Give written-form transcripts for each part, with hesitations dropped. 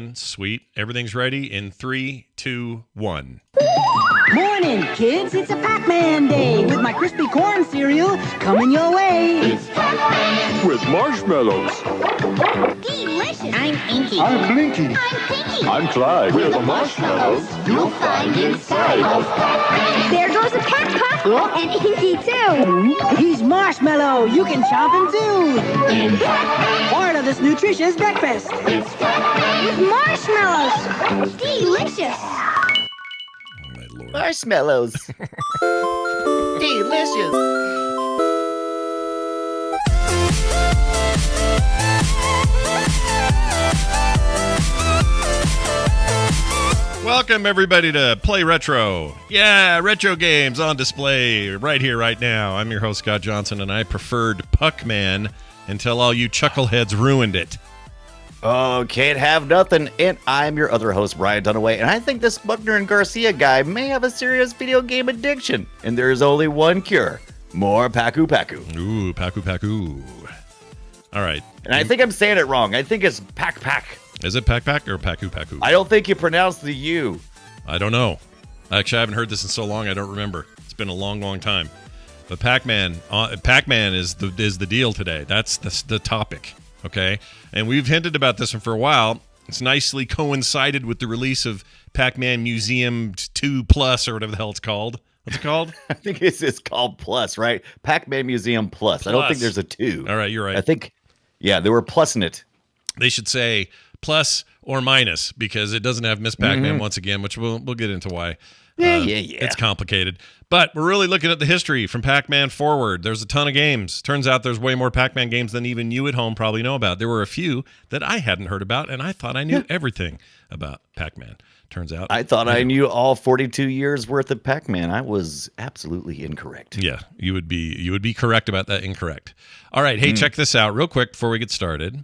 going. Sweet. Everything's ready in 3, 2, 1. Morning, kids. It's a Pac-Man day with my crispy corn cereal coming your way. It's Pac-Man with marshmallows. Delicious. I'm Inky. I'm Blinky. I'm Pinky. I'm Clyde. With the marshmallows you'll find inside of Pac-Man. There goes a Pac-Pac and Inky too. He's Marshmallow. You can chomp him too. In Pac-Man, Part of this nutritious breakfast. it's Pac-Man. With marshmallows. Delicious. Oh, my Lord. Marshmallows. Delicious. Welcome, everybody, to Play Retro. Yeah, retro games on display right here, right now. I'm your host, Scott Johnson, and I preferred Pac-Man until all you chuckleheads ruined it. Oh, can't have nothing. And I'm your other host, Brian Dunaway. And I think this Buckner and Garcia guy may have a serious video game addiction. And there's only one cure. More Paku Paku. Ooh, Paku Paku. All right. And I think I'm saying it wrong. I think it's Pac-Pac. Is it Pac-Pac or Paku Paku? I don't think you pronounce the U. I don't know. Actually, I haven't heard this in so long, I don't remember. It's been a long, long time. But Pac-Man is the deal today. That's the topic, okay? And we've hinted about this one for a while. It's nicely coincided with the release of Pac-Man Museum 2 Plus, or whatever the hell it's called. What's it called? I think it's called Plus, right? Pac-Man Museum Plus. I don't think there's a 2. All right, you're right. I think, yeah, they were plussing it. They should say plus or minus, because it doesn't have Miss Pac-Man once again, which we'll get into why. Yeah. It's complicated. But we're really looking at the history from Pac-Man forward. There's a ton of games. Turns out there's way more Pac-Man games than even you at home probably know about. There were a few that I hadn't heard about, and I thought I knew everything about Pac-Man. Turns out I thought I knew all 42 years worth of Pac-Man. I was absolutely incorrect. Yeah, you would be correct about that incorrect. All right, hey, check this out real quick before we get started.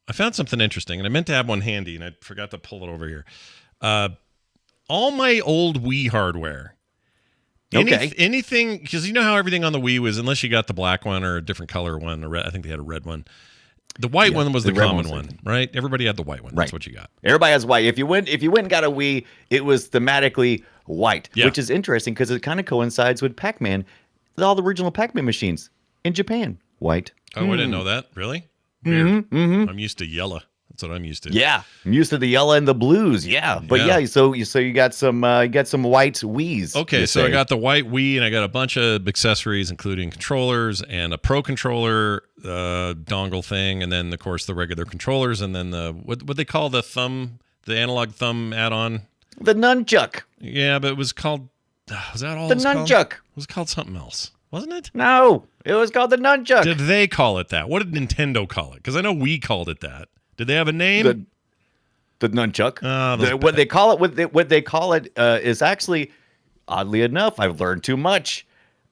I found something interesting, and I meant to have one handy, and I forgot to pull it over here. All my old Wii hardware. Anything, because you know how everything on the Wii was, unless you got the black one or a different color one, I think they had a red one. The white one was the common one, right? Everybody had the white one. That's what you got. Everybody has white. If you went and got a Wii, it was thematically white, which is interesting because it kind of coincides with Pac-Man. All the original Pac-Man machines in Japan, white. Oh, I didn't know that. Really? Weird. I'm used to yellow. That's what I'm used to. Yeah, I'm used to the yellow and the blues. Yeah, but so you got some white Wiis. Okay, so I got the white Wii, and I got a bunch of accessories, including controllers and a Pro controller dongle thing, and then of course the regular controllers, and then the what they call the analog thumb add-on. The nunchuck. Yeah, but it was called. Was that all? The nunchuck. It was called something else, wasn't it? No, it was called the nunchuck. Did they call it that? What did Nintendo call it? Because I know we called it that. Did they have a name? The nunchuck. What they call it is actually, oddly enough, I've learned too much.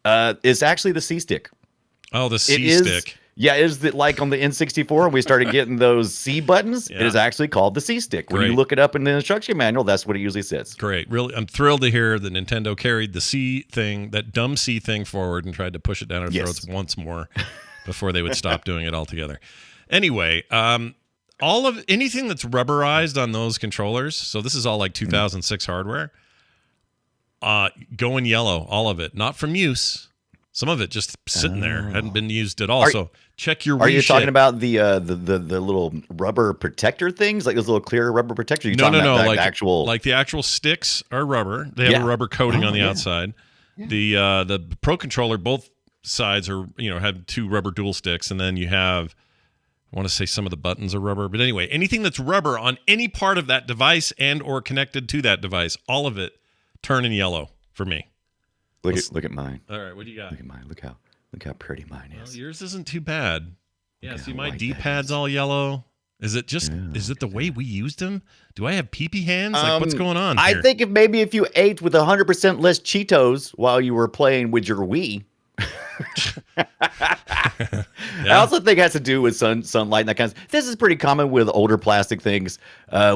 Is actually the C stick. Oh, the C stick. Yeah, it is like on the N64 when we started getting those C buttons. Yeah. It is actually called the C stick. When you look it up in the instruction manual, that's what it usually says. Great. Really, I'm thrilled to hear that Nintendo carried the C thing, that dumb C thing, forward and tried to push it down our throats once more before they would stop doing it altogether. Anyway, all of anything that's rubberized on those controllers, so this is all like 2006 hardware, going yellow, all of it. Not from use. Some of it just sitting there, hadn't been used at all. So check your. Are you talking about the little rubber protector things, like those little clear rubber protectors? No. Like the actual sticks are rubber. They have a rubber coating on the outside. Yeah. The Pro controller, both sides are had 2 rubber dual sticks, and then you have. I want to say some of the buttons are rubber, but anyway, anything that's rubber on any part of that device and or connected to that device, all of it turning yellow for me. Look at mine. All right, what do you got? Look at mine. Look how pretty mine is. Well, yours isn't too bad. Yeah, see my D-pad's all yellow. Is it the way we used them? Do I have pee-pee hands? Like what's going on here? I think if you ate with 100% less Cheetos while you were playing with your Wii. I also think it has to do with sunlight and that kind of stuff. This is pretty common with older plastic things.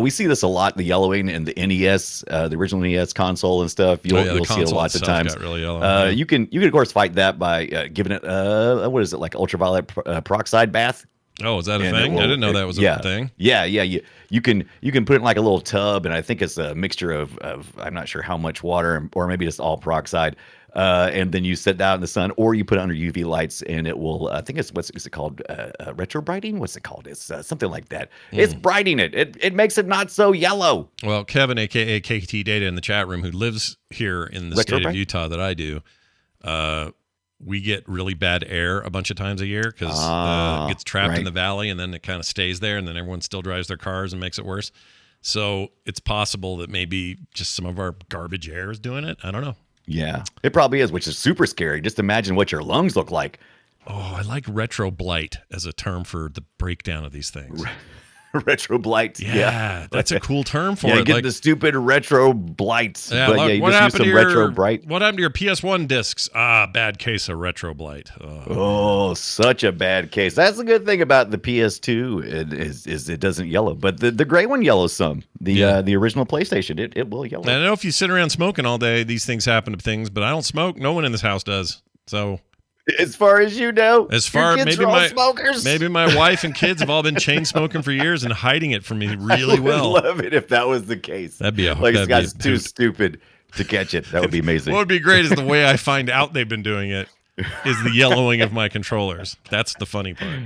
We see this a lot, the yellowing in the NES, the original NES console and stuff. You'll see it lots of times. Got really yellow. You can of course fight that by giving it what is it, like ultraviolet peroxide bath. Oh, is that a thing? I didn't know that was a thing. Yeah. You can put it in like a little tub, and I think it's a mixture of I'm not sure how much water, or maybe just all peroxide. And then you set that out in the sun, or you put it under UV lights, and it will. I think it's is it called? Retro brighting? What's it called? It's something like that. It's brighting it. It makes it not so yellow. Well, Kevin, aka KT Data, in the chat room, who lives here in the state of Utah that I do, we get really bad air a bunch of times a year because it gets trapped in the valley, and then it kind of stays there, and then everyone still drives their cars and makes it worse. So it's possible that maybe just some of our garbage air is doing it. I don't know. Yeah, it probably is, which is super scary. Just imagine what your lungs look like. Oh, I like retro blight as a term for the breakdown of these things. Retro blight. Yeah, that's a cool term for it. Get like, the stupid retro blights. Yeah, but you just use some retro bright. What happened to your PS1 discs? Bad case of retro blight. Oh, such a bad case. That's the good thing about the PS2 is it doesn't yellow, but the gray one yellows some. The original PlayStation, it will yellow. I know if you sit around smoking all day, these things happen to things, but I don't smoke. No one in this house does. So as far as you know, maybe my wife and kids have all been chain smoking for years and hiding it from me really well. I would love it if that was the case. That'd be this guy's too stupid to catch it. That would be amazing. What would be great is the way I find out they've been doing it is the yellowing of my controllers. That's the funny part.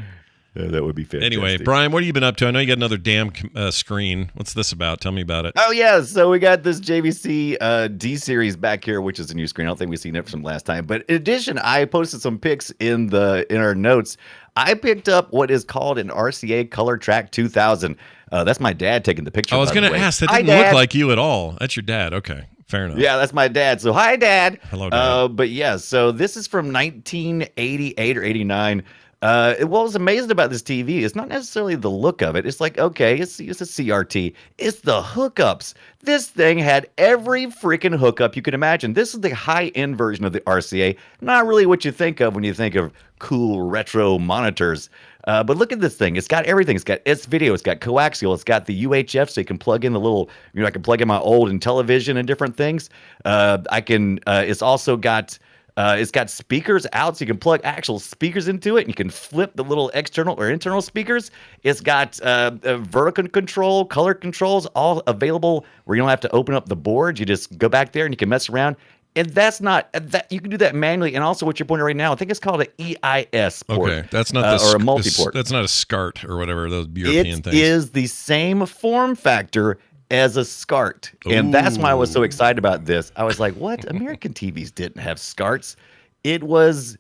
That would be fantastic. Anyway, Brian, what have you been up to? I know you got another damn screen. What's this about? Tell me about it. Oh, yeah. So we got this JVC D-Series back here, which is a new screen. I don't think we've seen it from last time. But in addition, I posted some pics in our notes. I picked up what is called an RCA Color Track 2000. That's my dad taking the picture. I was going to ask. That didn't look like you at all. That's your dad. Okay. Fair enough. Yeah, that's my dad. So, hi, Dad. Hello, Dad. But yeah, so this is from 1988 or 89. What was amazing about this TV is not necessarily the look of it. It's like, okay, it's a CRT. It's the hookups. This thing had every freaking hookup you could imagine. This is the high-end version of the RCA. Not really what you think of when you think of cool retro monitors. But look at this thing. It's got everything. It's got S-Video. It's got coaxial. It's got the UHF, so you can plug in the little, I can plug in my old Intellivision and different things. It's also got... it's got speakers out, so you can plug actual speakers into it, and you can flip the little external or internal speakers. It's got vertical control, color controls, all available where you don't have to open up the board. You just go back there and you can mess around. And that's not that you can do that manually. And also, what you're pointing right now, I think it's called an EIS port. Okay, that's not or a multi-port. That's not a SCART or whatever those European things. It is the same form factor as a SCART. And that's why I was so excited about this. I was like, what? American TVs didn't have SCARTs. It was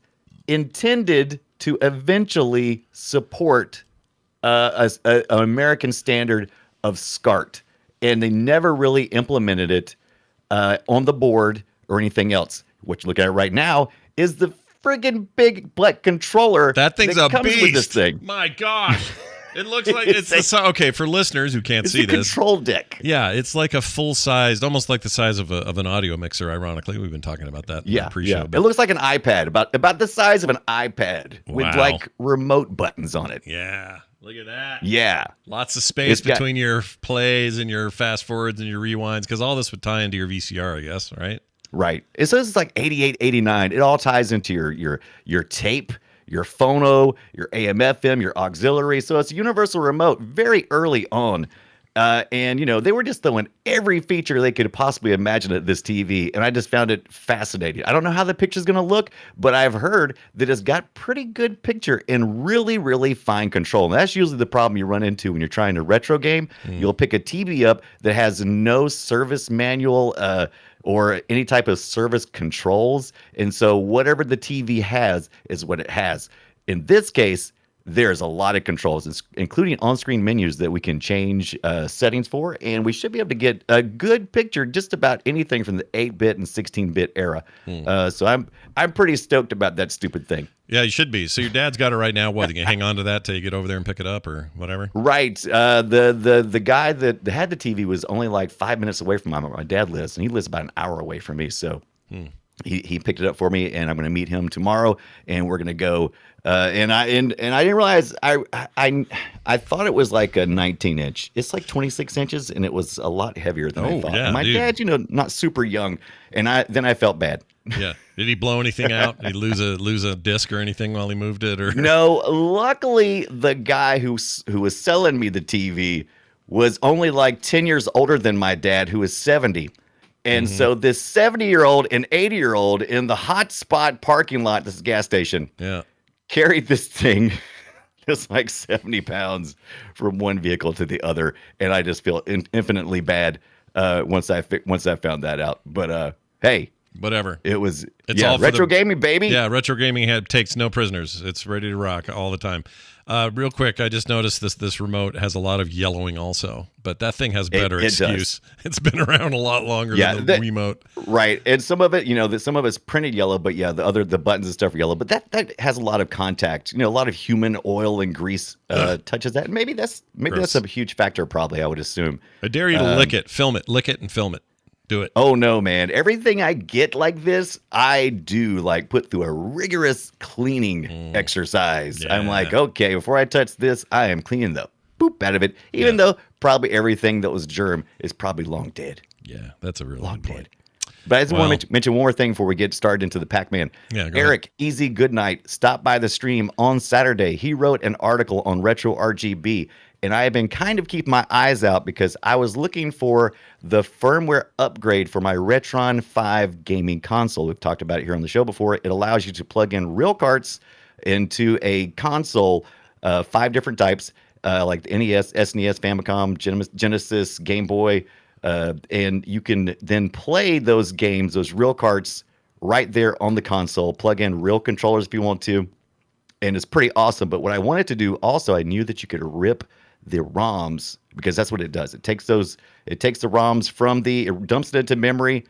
intended to eventually support an American standard of SCART. And they never really implemented it on the board or anything else. What you look at right now is the friggin' big black controller that thing's that a beast. With this thing. My gosh. It looks like it's okay for listeners who can't see this. Control deck. Yeah, it's like a full-sized, almost like the size of an audio mixer. Ironically, we've been talking about that. Yeah, pre-show. It looks like an iPad, about the size of an iPad with like remote buttons on it. Yeah, look at that. Yeah, lots of space between your plays and your fast forwards and your rewinds, because all this would tie into your VCR, I guess, right? Right. It says it's like 88, 89. It all ties into your tape, your phono, your AM/FM, your auxiliary. So it's a universal remote very early on. And, they were just throwing every feature they could possibly imagine at this TV. And I just found it fascinating. I don't know how the picture's going to look, but I've heard that it's got pretty good picture and really, really fine control. And that's usually the problem you run into when you're trying to retro game. You'll pick a TV up that has no service manual, or any type of service controls. And so whatever the TV has is what it has. In this case, there's a lot of controls, including on-screen menus that we can change settings for. And we should be able to get a good picture just about anything from the 8-bit and 16-bit era. So I'm pretty stoked about that stupid thing. Yeah, you should be. So your dad's got it right now. What, you can hang on to that till you get over there and pick it up or whatever? Right. The guy that had the TV was only like 5 minutes away from my dad lives, and he lives about an hour away from me. So he picked it up for me, and I'm going to meet him tomorrow, and we're going to go. And I didn't realize I thought it was like a 19-inch. It's like 26 inches, and it was a lot heavier than I thought. Yeah, and my dad, not super young, and then I felt bad. Yeah. Did he blow anything out? Did he lose a disc or anything while he moved it? Or No, luckily the guy who was selling me the TV was only like 10 years older than my dad, who is 70. And so this 70-year-old and 80-year-old in the hot spot parking lot, this gas station, carried this thing just like 70 pounds from one vehicle to the other. And I just feel infinitely bad once I found that out. But hey, whatever. It's all retro gaming, baby. Yeah, retro gaming takes no prisoners. It's ready to rock all the time. Real quick, I just noticed this remote has a lot of yellowing also, but that thing has better excuse. It's been around a lot longer than the remote. Right, and some of it, some of it's printed yellow, but the buttons and stuff are yellow. But that has a lot of contact. A lot of human oil and grease touches that. Maybe that's a huge factor. Probably, I would assume. I dare you to lick it, film it, lick it, and film it. Do it. Oh no, man! Everything I get like this, I do like put through a rigorous cleaning exercise. Yeah. I'm like, okay, before I touch this, I am cleaning the poop out of it. Even though probably everything that was germ is probably long dead. Yeah, that's a real long good point. dead. But I just want to mention one more thing before we get started into the Pac-Man. Yeah, Eric, Easy Goodnight, stopped by the stream on Saturday. He wrote an article on Retro RGB. And I have been kind of keeping my eyes out because I was looking for the firmware upgrade for my Retron 5 gaming console. We've talked about it here on the show before. It allows you to plug in real carts into a console, 5 different types, like the NES, SNES, Famicom, Genesis, Game Boy. And you can then play those games, those real carts, right there on the console. Plug in real controllers if you want to. And it's pretty awesome. But what I wanted to do also, I knew that you could rip the ROMs, because that's what it does. It takes the ROMs it dumps it into memory,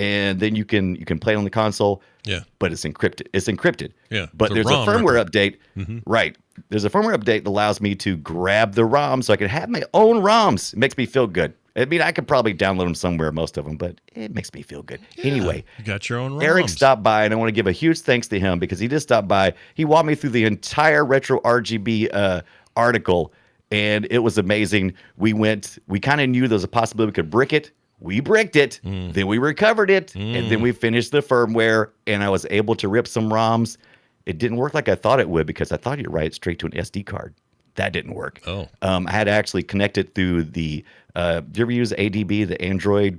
and then you can play it on the console. Yeah. But it's encrypted. Yeah. But there's a firmware update. Right. There's a firmware update that allows me to grab the ROM so I can have my own ROMs. It makes me feel good. I mean, I could probably download them somewhere, most of them, but it makes me feel good. Yeah, anyway, you got your own ROMs. Eric stopped by, and I want to give a huge thanks to him because he just stopped by. He walked me through the entire Retro RGB article, and it was amazing. We kind of knew there was a possibility we could brick it. We bricked it, then we recovered it, and then we finished the firmware, and I was able to rip some ROMs. It didn't work like I thought it would because I thought you'd write it straight to an SD card. That didn't work. Oh. I had to actually connect it through the, do you ever use ADB, the Android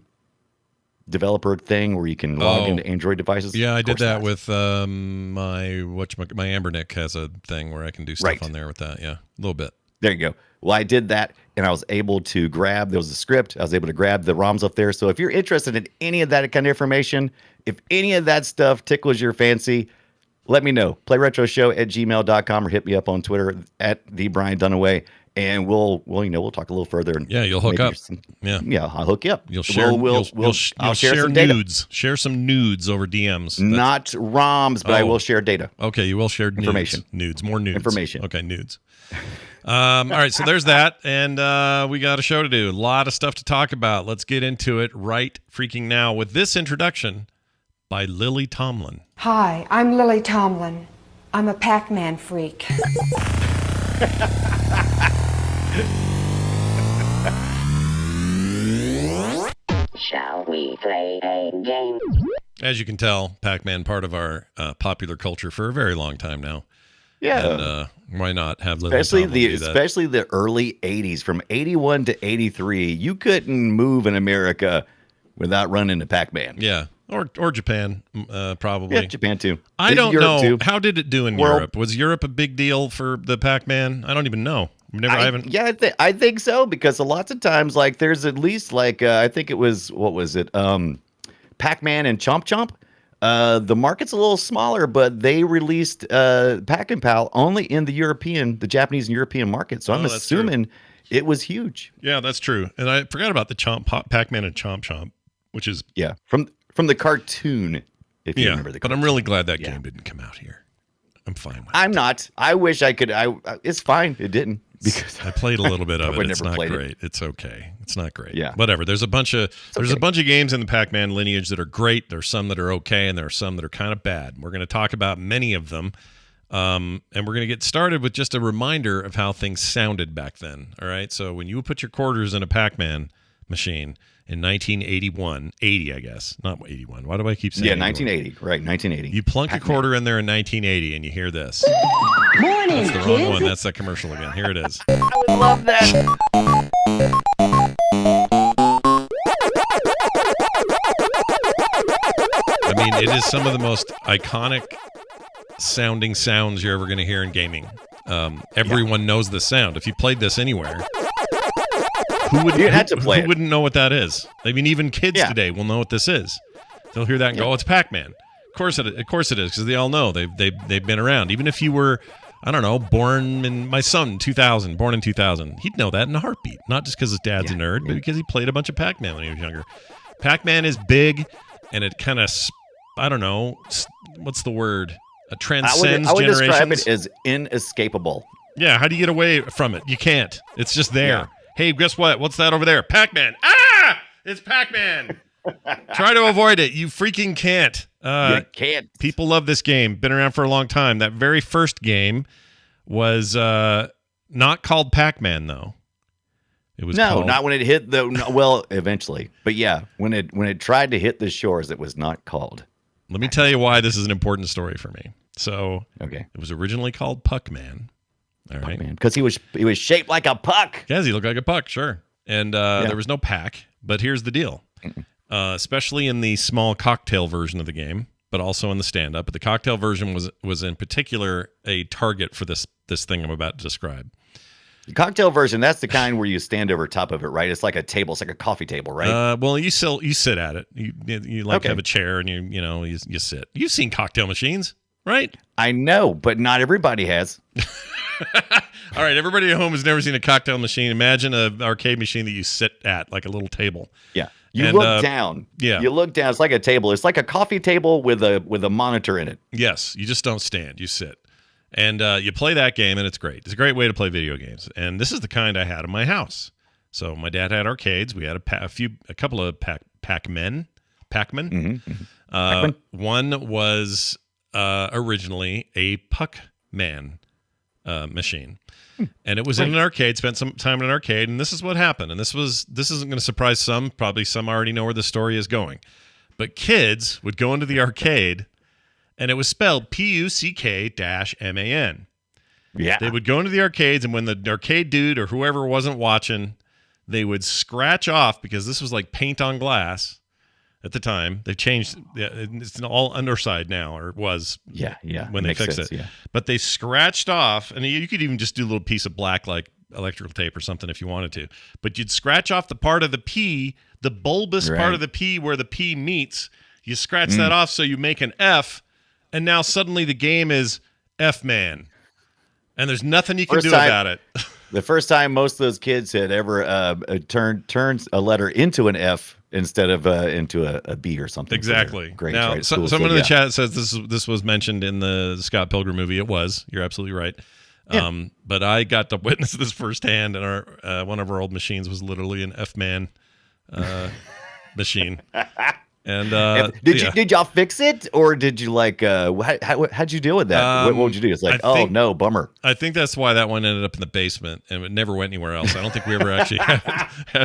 developer thing where you can log into Android devices? Yeah, I did that with my Ambernick has a thing where I can do stuff on there with that. Yeah, a little bit. There you go. Well, I did that, and I was able to there was a script. I was able to grab the ROMs up there. So if you're interested in any of that kind of information, if any of that stuff tickles your fancy, let me know. PlayRetroShow@gmail.com or hit me up on Twitter @TheBrianDunaway, and we'll talk a little further. And you'll hook up. I'll hook you up. You'll share. I'll share nudes. Share some nudes over DMs. Not ROMs, but I will share data. Okay, you will share information. Nudes. More nudes. Information. Okay, nudes. All right, so there's that, and we got a show to do. A lot of stuff to talk about. Let's get into it right freaking now with this introduction by Lily Tomlin. Hi, I'm Lily Tomlin. I'm a Pac-Man freak. Shall we play a game? As you can tell, Pac-Man part of our popular culture for a very long time now. Yeah. And why not have Lily Tomlin do that? Especially the early 80s, from 81 to 83, you couldn't move in America without running into Pac-Man. Yeah. Or Japan, probably. Yeah, Japan too. I don't Europe know. too. How did it do in Europe? Was Europe a big deal for the Pac-Man? I don't even know. I think so, because lots of times, like, there's at least, like, I think it was, what was it? Pac-Man and Chomp Chomp. The market's a little smaller, but they released Pac and Pal only in the Japanese and European market. So I'm assuming it was huge. Yeah, that's true. And I forgot about the Pac-Man and Chomp Chomp, which is from the cartoon. If you remember the cartoon. But I'm really glad that game didn't come out here. I'm fine with it. I'm not. I wish I could. It's fine. It didn't, because I played a little bit of it. It's not great. It. It's okay. It's not great. Yeah. Whatever. There's a bunch of games in the Pac-Man lineage that are great. There's some that are okay, and there are some that are kind of bad. We're going to talk about many of them. And we're going to get started with just a reminder of how things sounded back then. All right. So when you put your quarters in a Pac-Man, machine in 1981, 80, I guess, not 81. Why do I keep saying? Yeah, 81? 1980, right? 1980. You plunk Pac-Man. a quarter in there in 1980, and you hear this. Morning, That's the kids. wrong one. That's that commercial again. Here it is. I would love that. I mean, it is some of the most iconic sounding sounds you're ever going to hear in gaming. Everyone knows the sound. If you played this anywhere, who wouldn't know what that is? I mean, even kids today will know what this is. They'll hear that and go, "Oh, it's Pac-Man." Of course it is, because they all know they've been around. Even if you were, I don't know, born in 2000, he'd know that in a heartbeat. Not just because his dad's a nerd, but because he played a bunch of Pac-Man when he was younger. Pac-Man is big, and it kind of, I don't know, what's the word? Transcends generations. I would describe it as inescapable. Yeah, how do you get away from it? You can't. It's just there. Yeah. Hey, guess what? What's that over there? Pac-Man. Ah! It's Pac-Man. Try to avoid it. You freaking can't. You can't. People love this game. Been around for a long time. That very first game was not called Pac-Man, though. It was called... not when it hit the. No, well, eventually, but yeah, when it tried to hit the shores, it was not called. Let me tell you why this is an important story for me. So, okay, it was originally called Puck-Man. All right, because he was shaped like a puck. Yes, he looked like a puck, sure. And there was no pack. But here's the deal. Especially in the small cocktail version of the game, but also in the stand-up. But the cocktail version was in particular a target for this thing I'm about to describe. The cocktail version, that's the kind where you stand over top of it, right? It's like a table. It's like a coffee table, right? Well, you sit at it. You like have a chair and you sit. You've seen cocktail machines, right? I know, but not everybody has. All right, everybody at home has never seen a cocktail machine. Imagine an arcade machine that you sit at, like a little table. Yeah. You look down. Yeah. You look down. It's like a table. It's like a coffee table with a monitor in it. Yes. You just don't stand. You sit. And you play that game, and it's great. It's a great way to play video games. And this is the kind I had in my house. So my dad had arcades. We had a couple of Pac-Man. Pac-Man. One was originally a Puck-Man machine. And it was in an arcade, spent some time in an arcade, and this is what happened. And this isn't going to surprise some. Probably some already know where the story is going. But kids would go into the arcade, and it was spelled Puck-Man. Yeah. They would go into the arcades, and when the arcade dude or whoever wasn't watching, they would scratch off, because this was like paint on glass at the time. They've changed. It's all underside now, or it was. Yeah. When they fixed it. Yeah. But they scratched off, and you could even just do a little piece of black, like electrical tape or something if you wanted to. But you'd scratch off the part of the P, the bulbous part of the P where the P meets. You scratch that off, so you make an F, and now suddenly the game is F-Man. And there's nothing you can do about it. The first time most of those kids had ever turned a letter into an F instead of into a B or something. Exactly. Great. Now, someone in the chat says this was mentioned in the Scott Pilgrim movie. It was. You're absolutely right. Yeah. But I got to witness this firsthand, and our one of our old machines was literally an F-Man machine. And did y'all fix it, or did you how'd you deal with that? What would you do? It's like, no, bummer. I think that's why that one ended up in the basement, and it never went anywhere else. I don't think we ever actually had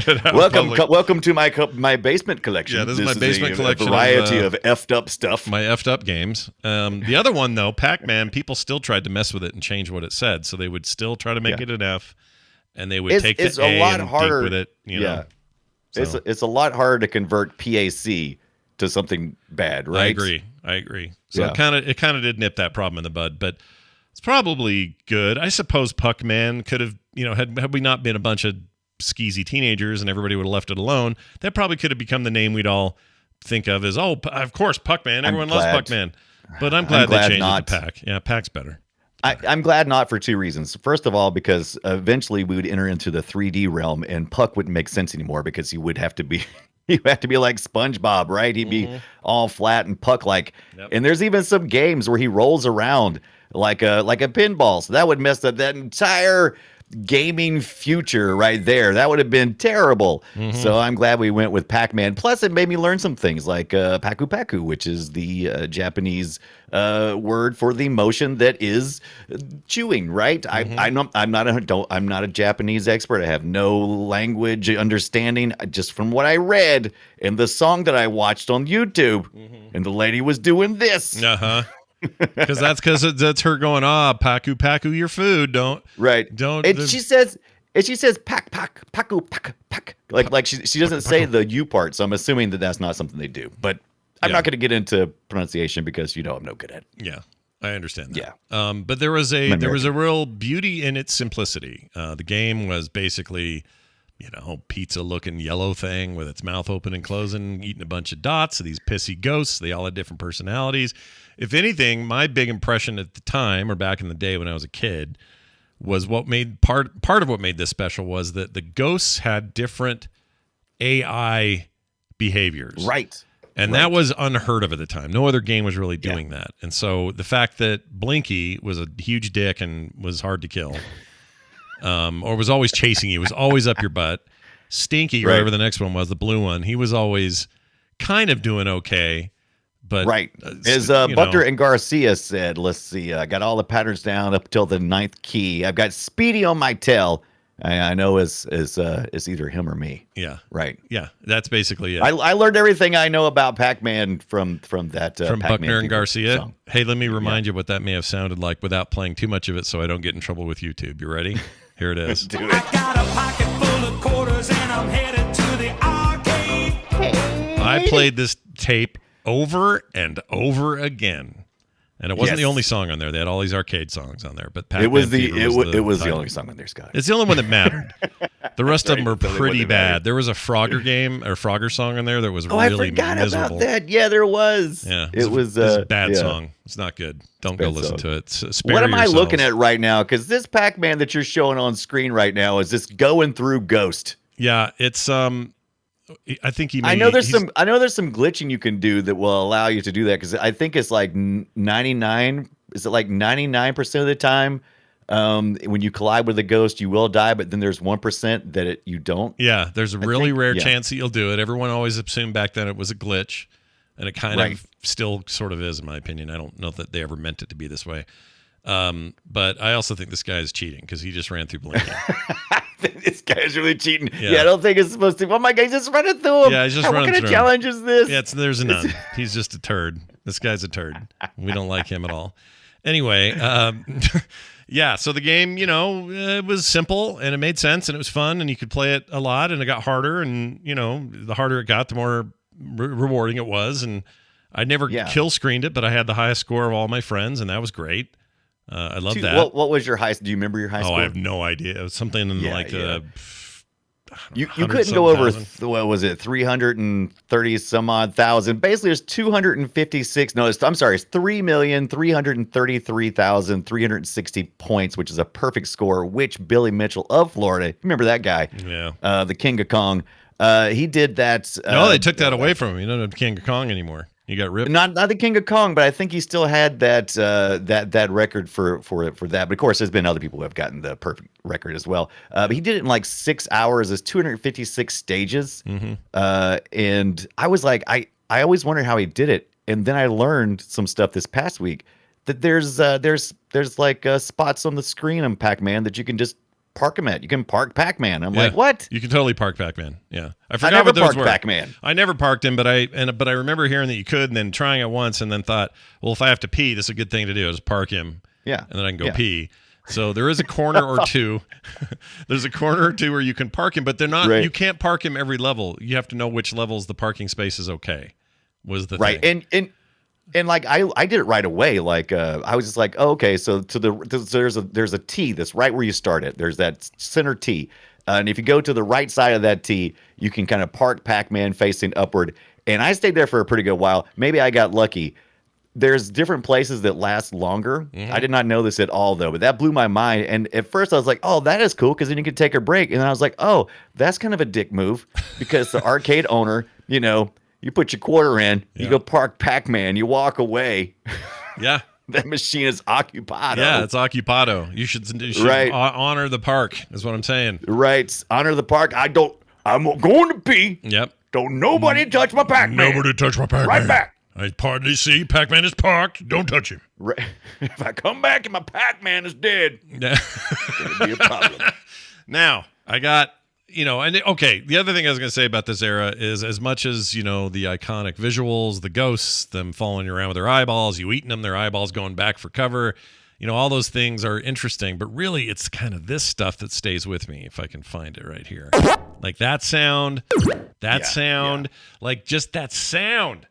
it out. Welcome to my basement collection. Yeah, this is my basement collection. A variety of effed up stuff. My effed up games. The other one though, Pac-Man, people still tried to mess with it and change what it said, so they would still try to make it an F, and they would take the A and harder with it. You know? So. It's a lot harder to convert PAC to something bad, right? I agree. So it kind of did nip that problem in the bud, but it's probably good. I suppose Puck-Man could have, had we not been a bunch of skeezy teenagers and everybody would have left it alone, that probably could have become the name we'd all think of as, of course, Puck-Man. Everyone loves Puck-Man. But I'm glad they changed it to Pac. Yeah, Pac's better. I'm glad not for two reasons. First of all, because eventually we would enter into the 3D realm, and Puck wouldn't make sense anymore, because he would have to be you have to be like SpongeBob, right? He'd be all flat and Puck-like. Yep. And there's even some games where he rolls around like a pinball. So that would mess up that entire gaming future right there. That would have been terrible. So I'm glad we went with Pac-Man. Plus, it made me learn some things like paku paku, which is the Japanese word for the motion that is chewing. Right? I'm not a Japanese expert. I have no language understanding. Just from what I read and the song that I watched on YouTube, and the lady was doing this. Because that's her going, paku paku your food. Don't. And she says pack paku pack. Like she doesn't say the U part, so I'm assuming that that's not something they do. But I'm not going to get into pronunciation because I'm no good at it. Yeah, I understand that. Yeah. But there was a real beauty in its simplicity. The game was basically, pizza looking yellow thing with its mouth open and closing, eating a bunch of dots. So these pissy ghosts, they all had different personalities. If anything, my big impression at the time, or back in the day when I was a kid, was what made part of what made this special was that the ghosts had different AI behaviors. Right. And that was unheard of at the time. No other game was really doing that. And so the fact that Blinky was a huge dick and was hard to kill, or was always chasing you, was always up your butt. Stinky, or whatever the next one was, the blue one, he was always kind of doing okay. But as Butler and Garcia said, let's see, I got all the patterns down up till the 9th key. I've got Speedy on my tail. I know it's either him or me. Yeah. Right. Yeah. That's basically it. I learned everything I know about Pac-Man from that from Pac-Man Buckner and Garcia. Song. Hey, let me remind you what that may have sounded like without playing too much of it, so I don't get in trouble with YouTube. You ready? Here it is. Do it. I got a pocket full of quarters and I'm headed to the arcade. I played this tape over and over again, and it wasn't the only song on there. They had all these arcade songs on there, but Pac-Man it was the title. only song on there, Scott. It's the only one that mattered. The rest of them were pretty bad. There was a Frogger game or Frogger song on there that was really miserable. About that. Yeah, there was. Yeah, it was a bad song. It's not good. Don't go listen to it. What am I looking at right now? Because this Pac-Man that you're showing on screen right now is just going through Ghost. Yeah, it's I think I know there's some glitching you can do that will allow you to do that, because I think it's like 99. Is it like 99% of the time when you collide with a ghost you will die, but then there's 1% that you don't. Yeah, there's a really rare chance that you'll do it. Everyone always assumed back then it was a glitch, and it kind of still sort of is, in my opinion. I don't know that they ever meant it to be this way. But I also think this guy is cheating because he just ran through Blinky. This guy's really cheating. Yeah, I don't think it's supposed to. Oh my God, he's just running through him. Yeah, he's just running through him. What kind of challenge is this? Yeah, there's none. He's just a turd. This guy's a turd. We don't like him at all. Anyway, so the game, it was simple and it made sense and it was fun and you could play it a lot and it got harder and, the harder it got, the more rewarding it was. And I never kill screened it, but I had the highest score of all my friends and that was great. I love that. What was your highest? Do you remember your high score? I have no idea. It was something in you couldn't go over what was it, 330 some odd thousand. Basically, there's 256. No, it's 3,333,360 points, which is a perfect score. Which Billy Mitchell of Florida, remember that guy? Yeah, the King of Kong. He did that. No, they took that away from him. You don't have King of Kong anymore. You got ripped. Not the King of Kong, but I think he still had that that record for that. But of course, there's been other people who have gotten the perfect record as well. But he did it in like 6 hours. There's 256 stages, and I was like, I always wondered how he did it. And then I learned some stuff this past week that there's like spots on the screen on Pac-Man that you can just park him at. You can park Pac-Man. I'm like, what? You can totally park Pac-Man. Yeah, I forgot what those were. Pac-Man. I never parked him, but I remember hearing that you could, and then trying it once, and then thought, well, if I have to pee, this is a good thing to do. Is park him. Yeah, and then I can go pee. So there is a corner or two. There's a corner or two where you can park him, but they're not. You can't park him every level. You have to know which levels the parking space is okay. Was the thing. And like I did it right away. Like I was just like, oh, okay. So there's a T that's right where you start it. There's that center T, and if you go to the right side of that T, you can kind of park Pac-Man facing upward. And I stayed there for a pretty good while. Maybe I got lucky. There's different places that last longer. I did not know this at all though, but that blew my mind. And at first I was like, oh, that is cool because then you can take a break. And then I was like, oh, that's kind of a dick move because the arcade owner, you put your quarter in, you go park Pac-Man, you walk away. Yeah. That machine is occupado. Yeah, it's occupado. You should Right. honor the park, is what I'm saying. Right. Honor the park. I'm going to pee. Yep. Don't nobody touch my Pac-Man. Nobody touch my Pac-Man. Right back. I partly see Pac-Man is parked. Don't touch him. Right. If I come back and my Pac-Man is dead, Yeah. it'll be a problem. Now, I got, okay, the other thing I was going to say about this era is as much as, the iconic visuals, the ghosts, them following you around with their eyeballs, you eating them, their eyeballs going back for cover, all those things are interesting, but really it's kind of this stuff that stays with me if I can find it right here. Like that sound, like just that sound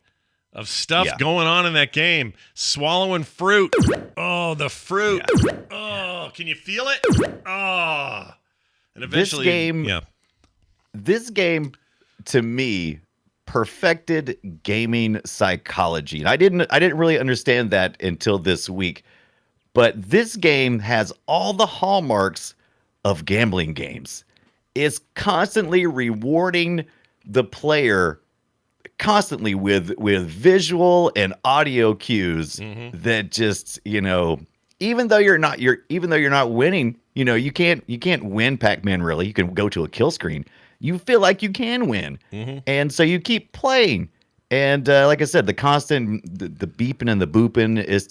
of stuff going on in that game. Swallowing fruit. Oh, the fruit. Yeah. Oh, can you feel it? Oh. And eventually, this game to me perfected gaming psychology. And I didn't really understand that until this week. But this game has all the hallmarks of gambling games. It's constantly rewarding the player constantly with visual and audio cues that just, even though you're not winning, you can't win Pac-Man really. You can go to a kill screen. You feel like you can win. And so you keep playing. And like I said, the constant the beeping and the booping is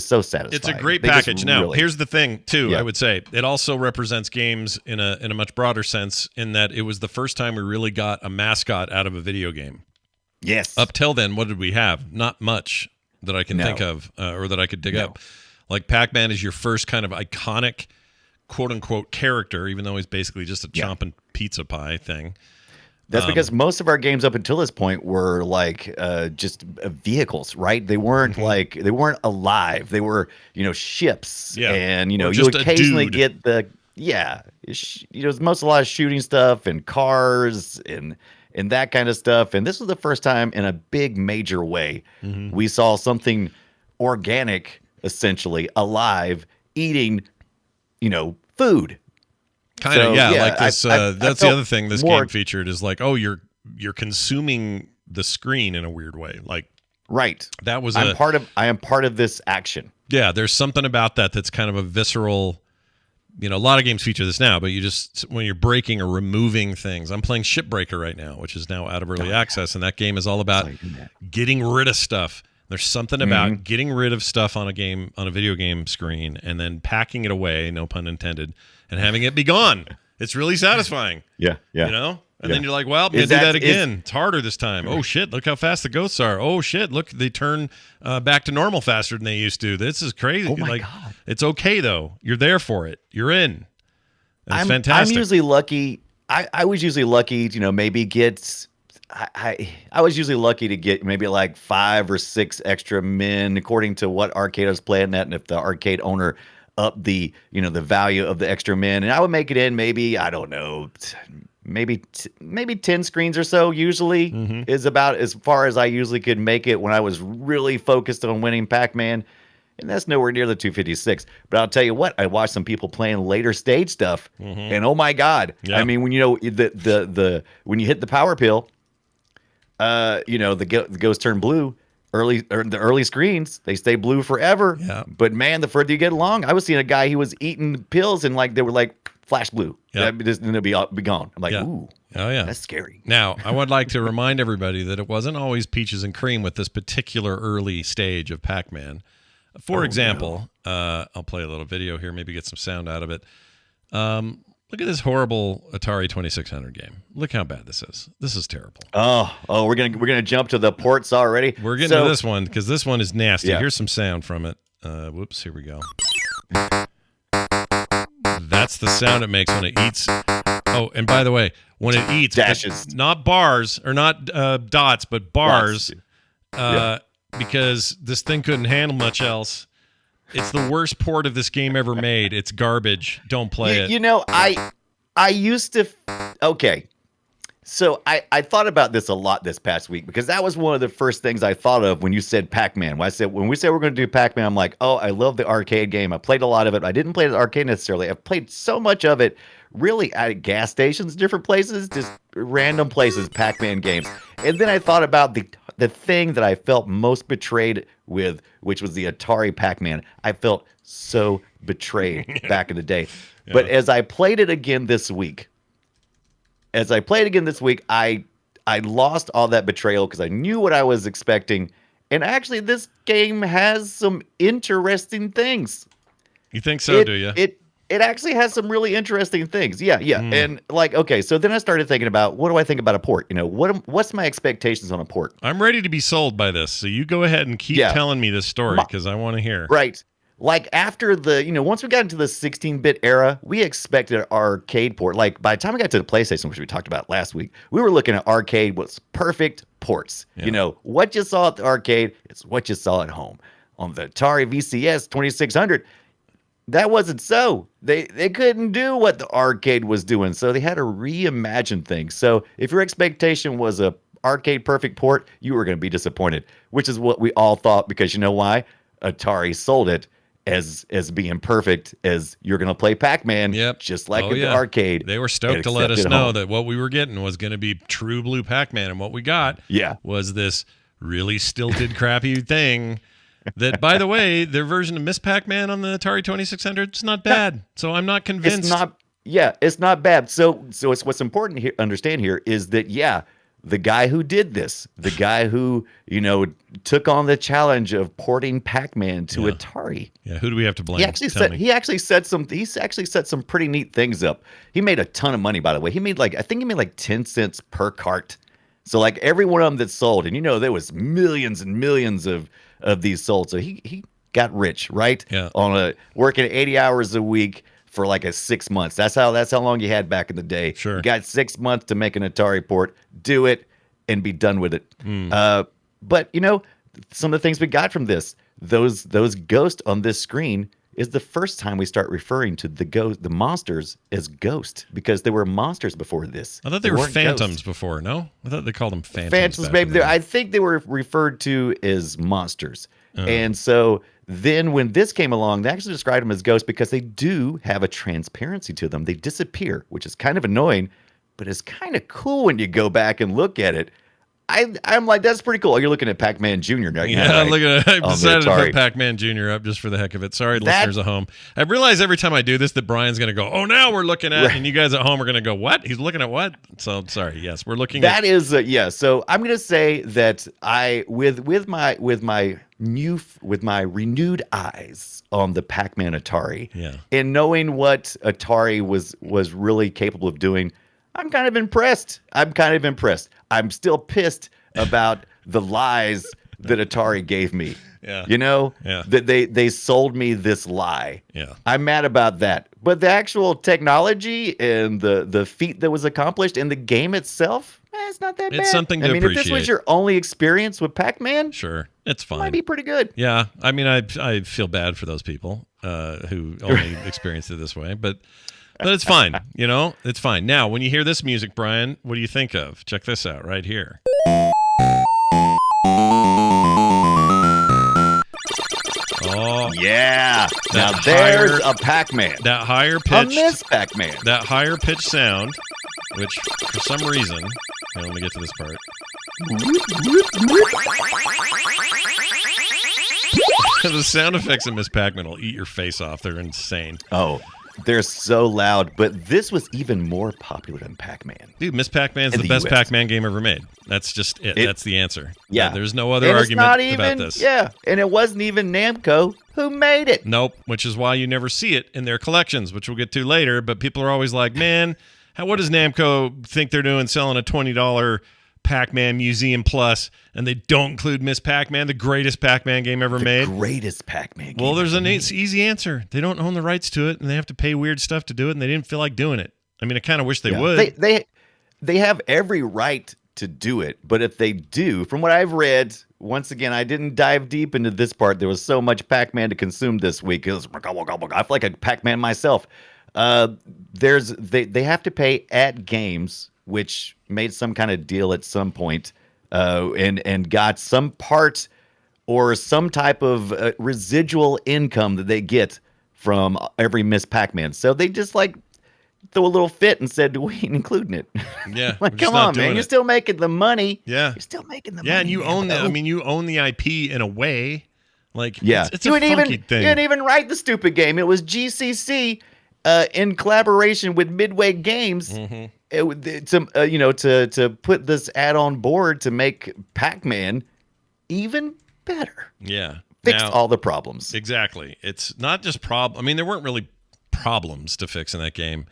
so satisfying. It's a great package. Now, here's the thing too, I would say. It also represents games in a much broader sense in that it was the first time we really got a mascot out of a video game. Yes. Up till then, what did we have? Not much that I can think of or that I could dig up. Like Pac-Man is your first kind of iconic, quote-unquote, character, even though he's basically just a chomping pizza pie thing. That's because most of our games up until this point were like just vehicles, right? They weren't they weren't alive. They were, ships. Yeah. And, you occasionally get it's most a lot of shooting stuff and cars and that kind of stuff. And this was the first time in a big major way we saw something organic, essentially alive, eating, food. Kind of, like this. That's the other thing this game featured is like, oh, you're consuming the screen in a weird way. Like, right. That was I am part of this action. Yeah, there's something about that's kind of a visceral. A lot of games feature this now, but when you're breaking or removing things. I'm playing Shipbreaker right now, which is now out of early access, and that game is all about getting rid of stuff. There's something about getting rid of stuff on a video game screen and then packing it away, no pun intended, and having it be gone. It's really satisfying. Yeah. And then you're like, well, I'm going to do that again. It's harder this time. Oh, shit, look how fast the ghosts are. Oh, shit, look, they turn back to normal faster than they used to. This is crazy. Oh, my God. It's okay, though. You're there for it. You're in. It's fantastic. I'm usually lucky. I was usually lucky to, maybe get... I was usually lucky to get maybe like 5 or 6 extra men, according to what arcade I was playing at, and if the arcade owner upped the the value of the extra men, and I would make it in maybe, I don't know, maybe 10 screens or so. Usually is about as far as I usually could make it when I was really focused on winning Pac-Man, and that's nowhere near the 256. But I'll tell you what, I watched some people playing later stage stuff, and oh my God, I mean, when the when you hit the power pill. The ghosts turn blue the early screens, they stay blue forever. Yeah. But man, the further you get along, I was seeing a guy, he was eating pills and they were like flash blue. Yeah. And they'll be gone. I'm like, ooh. Oh yeah. That's scary. Now, I would like to remind everybody that it wasn't always peaches and cream with this particular early stage of Pac-Man. For example, I'll play a little video here, maybe get some sound out of it. Look at this horrible Atari 2600 game. Look how bad this is. This is terrible. Oh, we're gonna jump to the ports already. We're getting to this one because this one is nasty. Yeah. Here's some sound from it. Whoops, here we go. That's the sound it makes when it eats. Oh, and by the way, when it eats, not bars or not dots, but bars, because this thing couldn't handle much else. It's the worst port of this game ever made. It's garbage. Don't play it. You know, I used to... Okay. So I thought about this a lot this past week because that was one of the first things I thought of when you said Pac-Man. When we said we're going to do Pac-Man, I'm like, oh, I love the arcade game. I played a lot of it. I didn't play the arcade necessarily. I've played so much of it really at gas stations, different places, just random places, Pac-Man games. And then I thought about the thing that I felt most betrayed with, which was the Atari Pac-Man. I felt so betrayed back in the day. Yeah. But as I played it again this week, I lost all that betrayal because I knew what I was expecting. And actually, this game has some interesting things. You think so, do you? It actually has some really interesting things. Yeah. And like, okay, so then I started thinking about, what do I think about a port? You know, what's my expectations on a port? I'm ready to be sold by this. So you go ahead and keep telling me this story because I want to hear. Right. Like after once we got into the 16-bit era, we expected an arcade port. Like by the time we got to the PlayStation, which we talked about last week, we were looking at arcade was perfect ports. Yeah. You know, what you saw at the arcade is what you saw at home. On the Atari VCS 2600, that wasn't so. They couldn't do what the arcade was doing, so they had to reimagine things. So if your expectation was a arcade perfect port, you were going to be disappointed, which is what we all thought, because you know why? Atari sold it as being perfect, as you're going to play Pac-Man, just like the arcade. They were stoked to let us know that what we were getting was going to be true blue Pac-Man, and what we got was this really stilted, crappy thing. That, by the way, their version of Miss Pac-Man on the Atari 2600 is not bad. So I'm not convinced. It's not bad. So it's what's important to understand here is that, the guy who did this, the guy who, took on the challenge of porting Pac-Man to Atari. Yeah, who do we have to blame? He actually set some pretty neat things up. He made a ton of money, by the way. I think he made like 10 cents per cart. So like every one of them that sold, and there was millions and millions of these sold. So he got rich, right? Yeah. Working 80 hours a week for like 6 months. That's how long you had back in the day. Sure. You got 6 months to make an Atari port, do it, and be done with it. But some of the things we got from this, those ghosts on this screen, is the first time we start referring to the monsters as ghosts, because they were monsters before this. I thought they were phantoms before. No, I thought they called them phantoms. Phantoms, maybe. I think they were referred to as monsters. And so then when this came along, they actually described them as ghosts because they do have a transparency to them. They disappear, which is kind of annoying, but it's kind of cool when you go back and look at it. I'm like, that's pretty cool. Oh, you're looking at Pac-Man Jr. now. Yeah, right? Look at it. I decided to put Pac-Man Jr. up just for the heck of it. Sorry, listeners at home. I realize every time I do this that Brian's going to go, oh, now we're looking at, and you guys at home are going to go, what? He's looking at what? So, sorry. Yes, we're looking at. That is, So I'm going to say that with my renewed eyes on the Pac-Man Atari, and knowing what Atari was really capable of doing, I'm kind of impressed. I'm still pissed about the lies that Atari gave me. Yeah. That they sold me this lie. Yeah. I'm mad about that. But the actual technology and the feat that was accomplished in the game itself, it's not that bad. It's something to appreciate. If this was your only experience with Pac-Man, sure, it's fine. It might be pretty good. Yeah. I mean, I feel bad for those people who only experienced it this way, but it's fine. It's fine. Now, when you hear this music, Brian, what do you think of? Check this out right here. Oh, yeah. Now there's a Pac-Man. That higher pitch. A Miss Pac-Man. That higher pitch sound, which for some reason, let me get to this part. The sound effects of Miss Pac-Man will eat your face off. They're insane. Oh, they're so loud, but this was even more popular than Pac-Man. Dude, Miss Pac-Man's the best Pac-Man game ever made. That's just it. That's the answer. Yeah. There's no other argument about this. Yeah, and it wasn't even Namco who made it. Nope, which is why you never see it in their collections, which we'll get to later. But people are always like, man, what does Namco think they're doing selling a $20 Pac-Man Museum Plus, and they don't include Miss Pac-Man, the greatest Pac-Man game ever made? Greatest Pac-Man game. Well, there's an easy answer. They don't own the rights to it, and they have to pay weird stuff to do it, and they didn't feel like doing it. I mean, I kind of wish they would. They have every right to do it, but if they do, from what I've read, once again, I didn't dive deep into this part. There was so much Pac-Man to consume this week. I feel like a Pac-Man myself. They have to pay at games, which made some kind of deal at some point, and got some part or some type of residual income that they get from every Miss Pac-Man. So they just threw a little fit and said, "We ain't including it." Yeah, like, come on, man, you're still making the money. Yeah, you're still making the money. Yeah, and you own that. I mean, you own the IP in a way. Like, yeah, it's a funky thing. You didn't even write the stupid game. It was GCC in collaboration with Midway Games. To put this add-on board to make Pac-Man even better. Yeah. Fix all the problems. Exactly. It's not just I mean, there weren't really problems to fix in that game.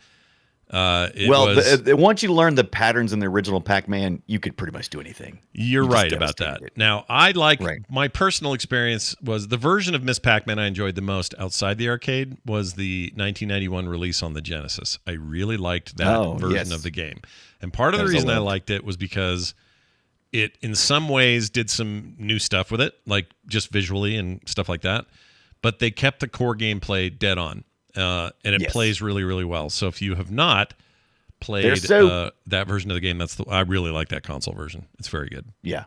Once you learn the patterns in the original Pac-Man, you could pretty much do anything. You're right about that. Now, my personal experience was the version of Miss Pac-Man I enjoyed the most outside the arcade was the 1991 release on the Genesis. I really liked that version of the game. And part of the reason I liked it was because it, in some ways, did some new stuff with it, like just visually and stuff like that. But they kept the core gameplay dead on. And it plays really, really well. So if you have not played that version of the game, I really like that console version. It's very good. Yeah,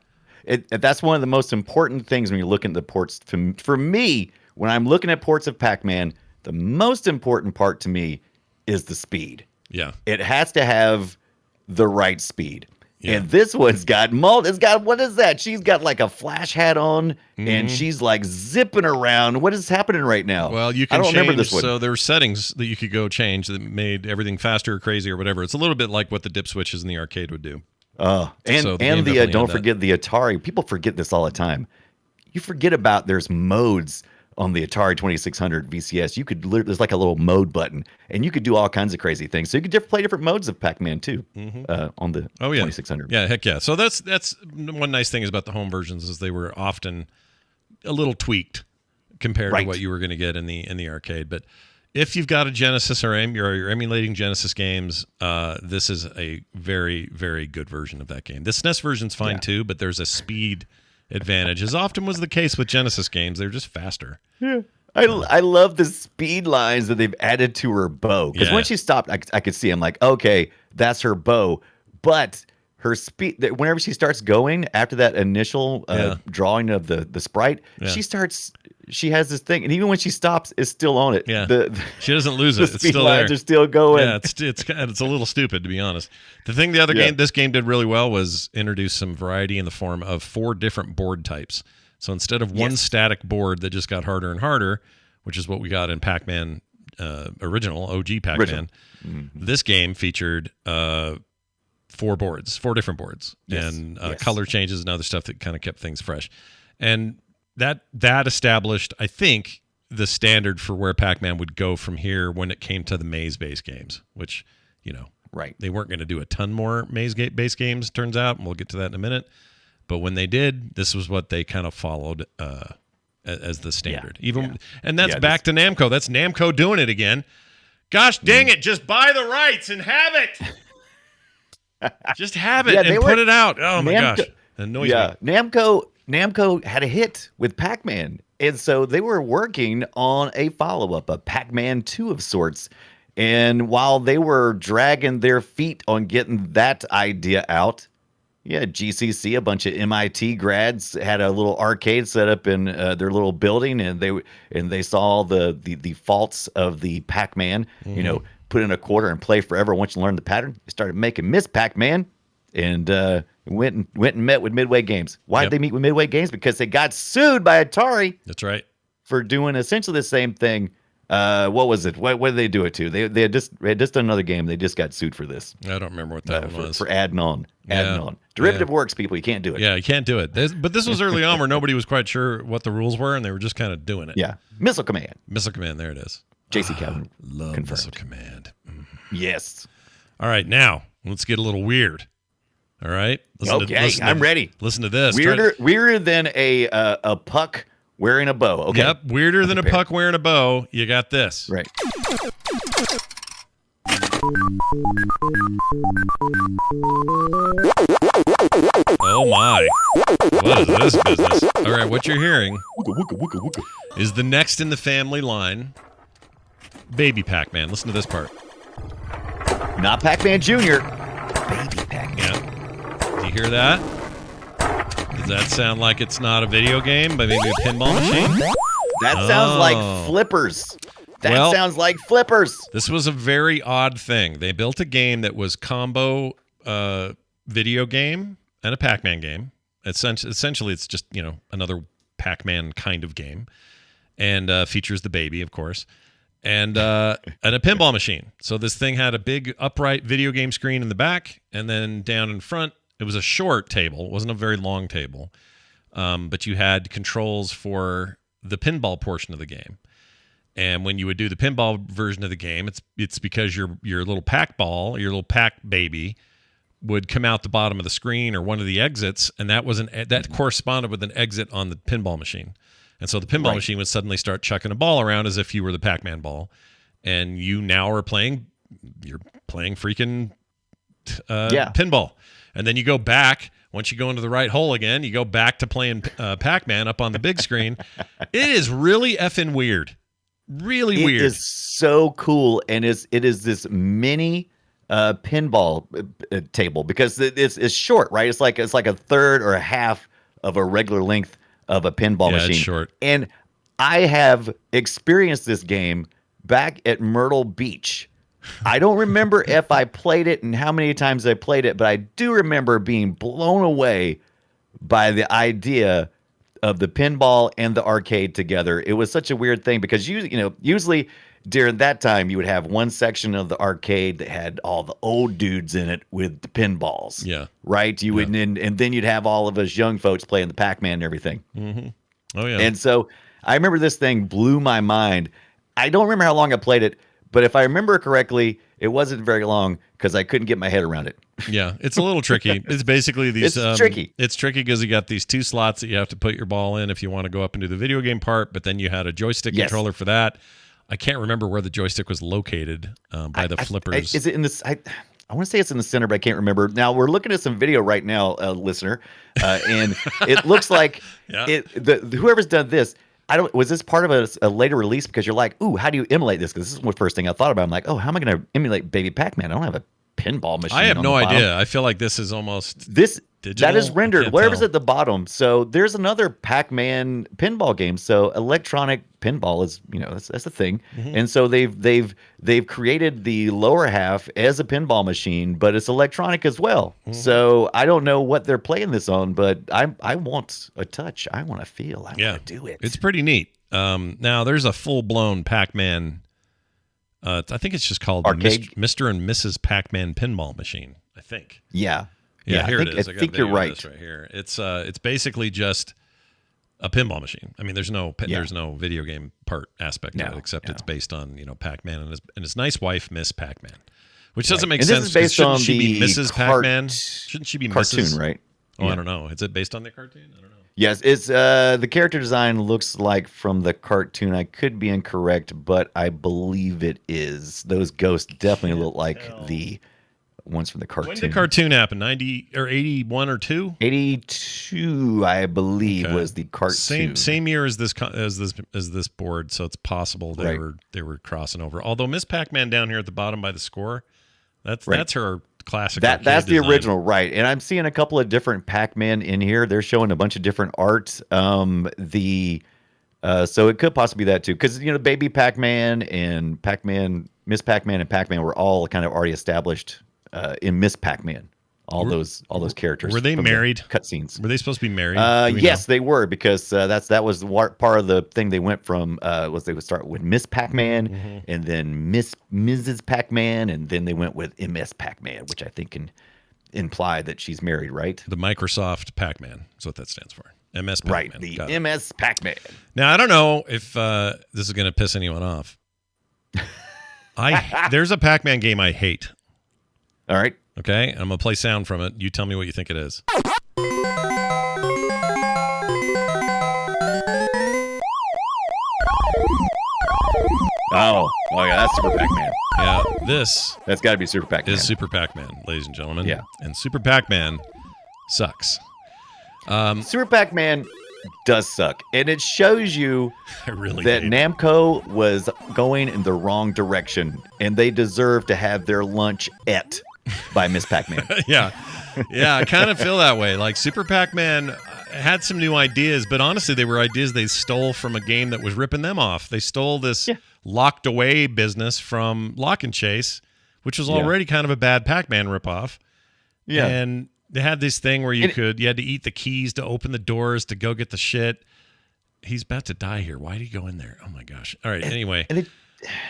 that's one of the most important things when you're looking at the ports. For me, when I'm looking at ports of Pac-Man, the most important part to me is the speed. Yeah, it has to have the right speed. Yeah. And this one's got what is that? She's got like a flash hat on, and she's like zipping around. What is happening right now? Well, you can remember this one. So there were settings that you could go change that made everything faster or crazy or whatever. It's a little bit like what the dip switches in the arcade would do. Don't forget the Atari. People forget this all the time. You forget about there's modes on the Atari 2600 VCS. There's like a little mode button, and you could do all kinds of crazy things. So you could play different modes of Pac-Man too on the 2600. Yeah, heck yeah. So that's one nice thing about the home versions is they were often a little tweaked compared to what you were going to get in the arcade. But if you've got a Genesis or you're emulating Genesis games, this is a very, very good version of that game. The SNES version's fine too, but there's a speed advantage, as often was the case with Genesis games. They're just faster. Yeah, I love the speed lines that they've added to her bow, because when she stopped, I could see, I'm like, okay, that's her bow, but her speed, whenever she starts going after that initial drawing of the sprite, she has this thing, and even when she stops, it's still on it. Yeah, she doesn't lose it. It's still there. Are still going. Yeah, it's a little stupid, to be honest. The thing this game did really well was introduce some variety in the form of 4 different board types. So instead of one static board that just got harder and harder, which is what we got in Pac-Man original OG Pac-Man, this game featured 4 different boards, and color changes and other stuff that kind of kept things fresh, and that established, I think, the standard for where Pac-Man would go from here when it came to the maze-based games, which, they weren't going to do a ton more maze-based games, turns out, and we'll get to that in a minute. But when they did, this was what they kind of followed as the standard. And that's back to Namco. That's Namco doing it again. Gosh dang it, just buy the rights and have it. Just have it and put it out. Oh, my gosh. It annoys me. Namco had a hit with Pac-Man, and so they were working on a follow-up, a Pac-Man 2 of sorts. And while they were dragging their feet on getting that idea out, GCC, a bunch of MIT grads, had a little arcade set up in their little building, and they saw the faults of the Pac-Man. Put in a quarter and play forever. Once you learn the pattern, they started making Miss Pac-Man, and went and met with Midway Games. Why did they meet with Midway Games? Because they got sued by Atari. That's right. For doing essentially the same thing. What was it? What did they do it to? They had just done another game. They just got sued for this. I don't remember what that one was. For adding on. Derivative works, people. You can't do it. Yeah, you can't do it. But this was early on where nobody was quite sure what the rules were, and they were just kind of doing it. Yeah. Missile Command. Missile Command. There it is. JC Calvin. Love confirmed. Missile Command. Yes. All right, now let's get a little weird. All right. I'm ready. Listen to this. Weirder than a puck wearing a bow. Okay. Yep. Weirder than a puck wearing a bow. You got this. Right. Oh my. What is this business? All right, what you're hearing is the next in the family line, Baby Pac-Man. Listen to this part. Not Pac-Man Jr. Baby Pac-Man. Yeah. Do you hear that? Does that sound like it's not a video game, but maybe a pinball machine? That sounds like flippers. That sounds like flippers. This was a very odd thing. They built a game that was combo video game and a Pac-Man game. Essentially, it's just another Pac-Man kind of game, and features the baby, of course, and a pinball machine. So this thing had a big upright video game screen in the back, and then down in front, it was a short table. It wasn't a very long table, but you had controls for the pinball portion of the game. And when you would do the pinball version of the game, it's because your little Pac ball, your little Pac baby, would come out the bottom of the screen or one of the exits, and that corresponded with an exit on the pinball machine. And so the pinball machine would suddenly start chucking a ball around as if you were the Pac-Man ball, and you now are playing freaking pinball. And then you go back, once you go into the right hole again, you go back to playing Pac-Man up on the big screen. It is really effing weird. Really weird. It is so cool, and it is this mini pinball table because it's short, right? It's like a third or a half of a regular length of a pinball machine. It's short. And I have experienced this game back at Myrtle Beach. I don't remember if I played it and how many times I played it, but I do remember being blown away by the idea of the pinball and the arcade together. It was such a weird thing because usually during that time you would have one section of the arcade that had all the old dudes in it with the pinballs. Yeah. Right? You would and then you'd have all of us young folks playing the Pac-Man and everything. Mm-hmm. Oh yeah. And so I remember this thing blew my mind. I don't remember how long I played it, but if I remember correctly, it wasn't very long because I couldn't get my head around it. Yeah, it's a little tricky. It's basically these. It's tricky. It's tricky because you got these two slots that you have to put your ball in if you want to go up and do the video game part. But then you had a joystick controller for that. I can't remember where the joystick was located by the flippers. Is it in this? I want to say it's in the center, but I can't remember. Now we're looking at some video right now, listener, and it looks like whoever's done this. Was this part of a later release? Because you're like, ooh, how do you emulate this? Because this is the first thing I thought about. I'm like, oh, how am I going to emulate Baby Pac-Man? I don't have a pinball machine. I have no idea. Bottom. I feel like this is almost digital. That is rendered. Whatever's at the bottom. So there's another Pac-Man pinball game. So electronic pinball is, that's the thing. Mm-hmm. And so they've created the lower half as a pinball machine, but it's electronic as well. Mm-hmm. So I don't know what they're playing this on, but I want a touch. I want to feel. I want to do it. It's pretty neat. Now there's a full-blown Pac-Man. I think it's just called Mr. and Mrs. Pac-Man pinball machine. I think. Yeah. Here it is. I think you're right. Right here. It's basically just a pinball machine. I mean, there's no video game part aspect of it, except it's based on Pac-Man and his nice wife, Miss Pac-Man, which doesn't make sense. This is based on she be the Mrs. Pac-Man? Shouldn't she be cartoon, Mrs.? Right? Oh, I don't know. Is it based on the cartoon? I don't know. Yes, it's the character design looks like from the cartoon. I could be incorrect, but I believe it is. Those ghosts definitely look like the ones from the cartoon. When did the cartoon happen? 90 or 81 or 2? 82, I believe, was the cartoon. Same year as this board, so it's possible they were crossing over. Although Miss Pac-Man down here at the bottom by the score, that's her classic. That's the design. original, right? And I'm seeing a couple of different Pac-Man in here. They're showing a bunch of different art. So it could possibly be that too, because Baby Pac-Man and Pac-Man, Miss Pac-Man and Pac-Man were all kind of already established in Miss Pac-Man. All those characters. Were they married? Cutscenes. Were they supposed to be married? Yes, they were, because that was part of the thing they went from. Was they would start with Miss Pac-Man, and then Mrs. Pac-Man, and then they went with MS Pac-Man, which I think can imply that she's married, right? The Microsoft Pac-Man is what that stands for. MS Pac-Man. Right, the MS Pac-Man. Now I don't know if this is going to piss anyone off. There's a Pac-Man game I hate. All right. Okay, I'm going to play sound from it. You tell me what you think it is. Oh yeah, that's Super Pac-Man. Yeah, that's got to be Super Pac-Man. Is Super Pac-Man, ladies and gentlemen. Yeah. And Super Pac-Man sucks. Super Pac-Man does suck, and it shows you that Namco was going in the wrong direction, and they deserve to have their lunch ate by Miss Pac-Man. Yeah, I kind of feel that way. Like Super Pac-Man had some new ideas, but honestly, they were ideas they stole from a game that was ripping them off. They stole this locked away business from Lock and Chase, which was already kind of a bad Pac-Man ripoff. Yeah. And they had this thing where you had to eat the keys to open the doors to go get the shit. He's about to die here. Why did he go in there? Oh my gosh. All right. Anyway. And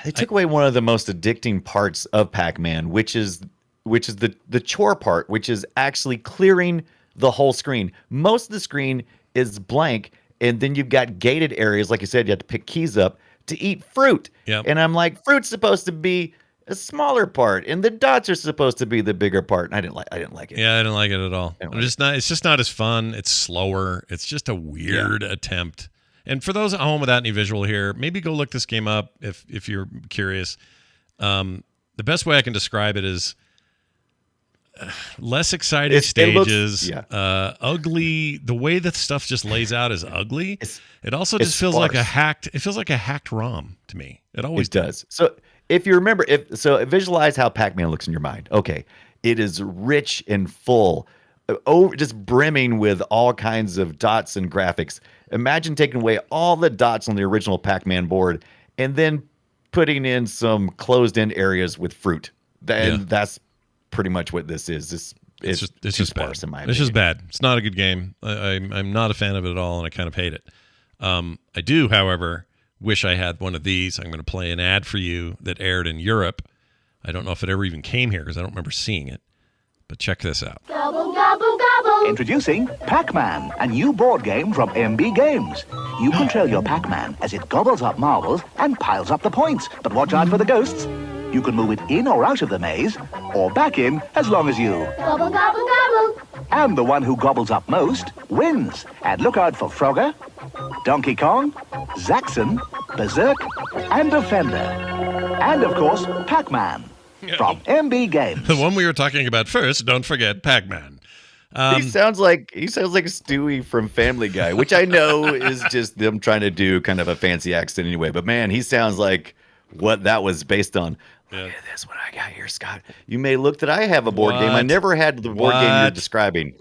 they took away one of the most addicting parts of Pac-Man, which is the chore part, which is actually clearing the whole screen. Most of the screen is blank, and then you've got gated areas, like you said, you have to pick keys up to eat fruit. Yep. And I'm like, fruit's supposed to be a smaller part, and the dots are supposed to be the bigger part. And I didn't like it. Yeah, I didn't like it at all. It's just not as fun. It's slower. It's just a weird attempt. And for those at home without any visual here, maybe go look this game up if you're curious. The best way I can describe it is less exciting stages, ugly. The way that stuff just lays out is ugly. It also just feels like a hacked. It feels like a hacked ROM to me. It always does. So if you remember, visualize how Pac-Man looks in your mind. Okay, it is rich and full, just brimming with all kinds of dots and graphics. Imagine taking away all the dots on the original Pac-Man board and then putting in some closed-in areas with fruit. And that's pretty much what this is. It's just sparse in my opinion. It's just bad. It's not a good game. I'm not a fan of it at all, and I kind of hate it. I do, however, wish I had one of these. I'm going to play an ad for you that aired in Europe. I don't know if it ever even came here because I don't remember seeing it. But check this out. Gobble, gobble, gobble. Introducing Pac-Man, a new board game from MB Games. You control your Pac-Man as it gobbles up marbles and piles up the points. But watch out for the ghosts. You can move it in or out of the maze, or back in as long as you. Gobble, gobble, gobble. And the one who gobbles up most wins. And look out for Frogger, Donkey Kong, Zaxxon, Berserk, and Defender. And of course, Pac-Man. From MB Games. The one we were talking about first, don't forget Pac-Man. He sounds like Stewie from Family Guy, which I know is just them trying to do kind of a fancy accent anyway. But man, he sounds like what that was based on. Look at this, what I got here, Scott. You may look that I have a board game. I never had the board game you're describing.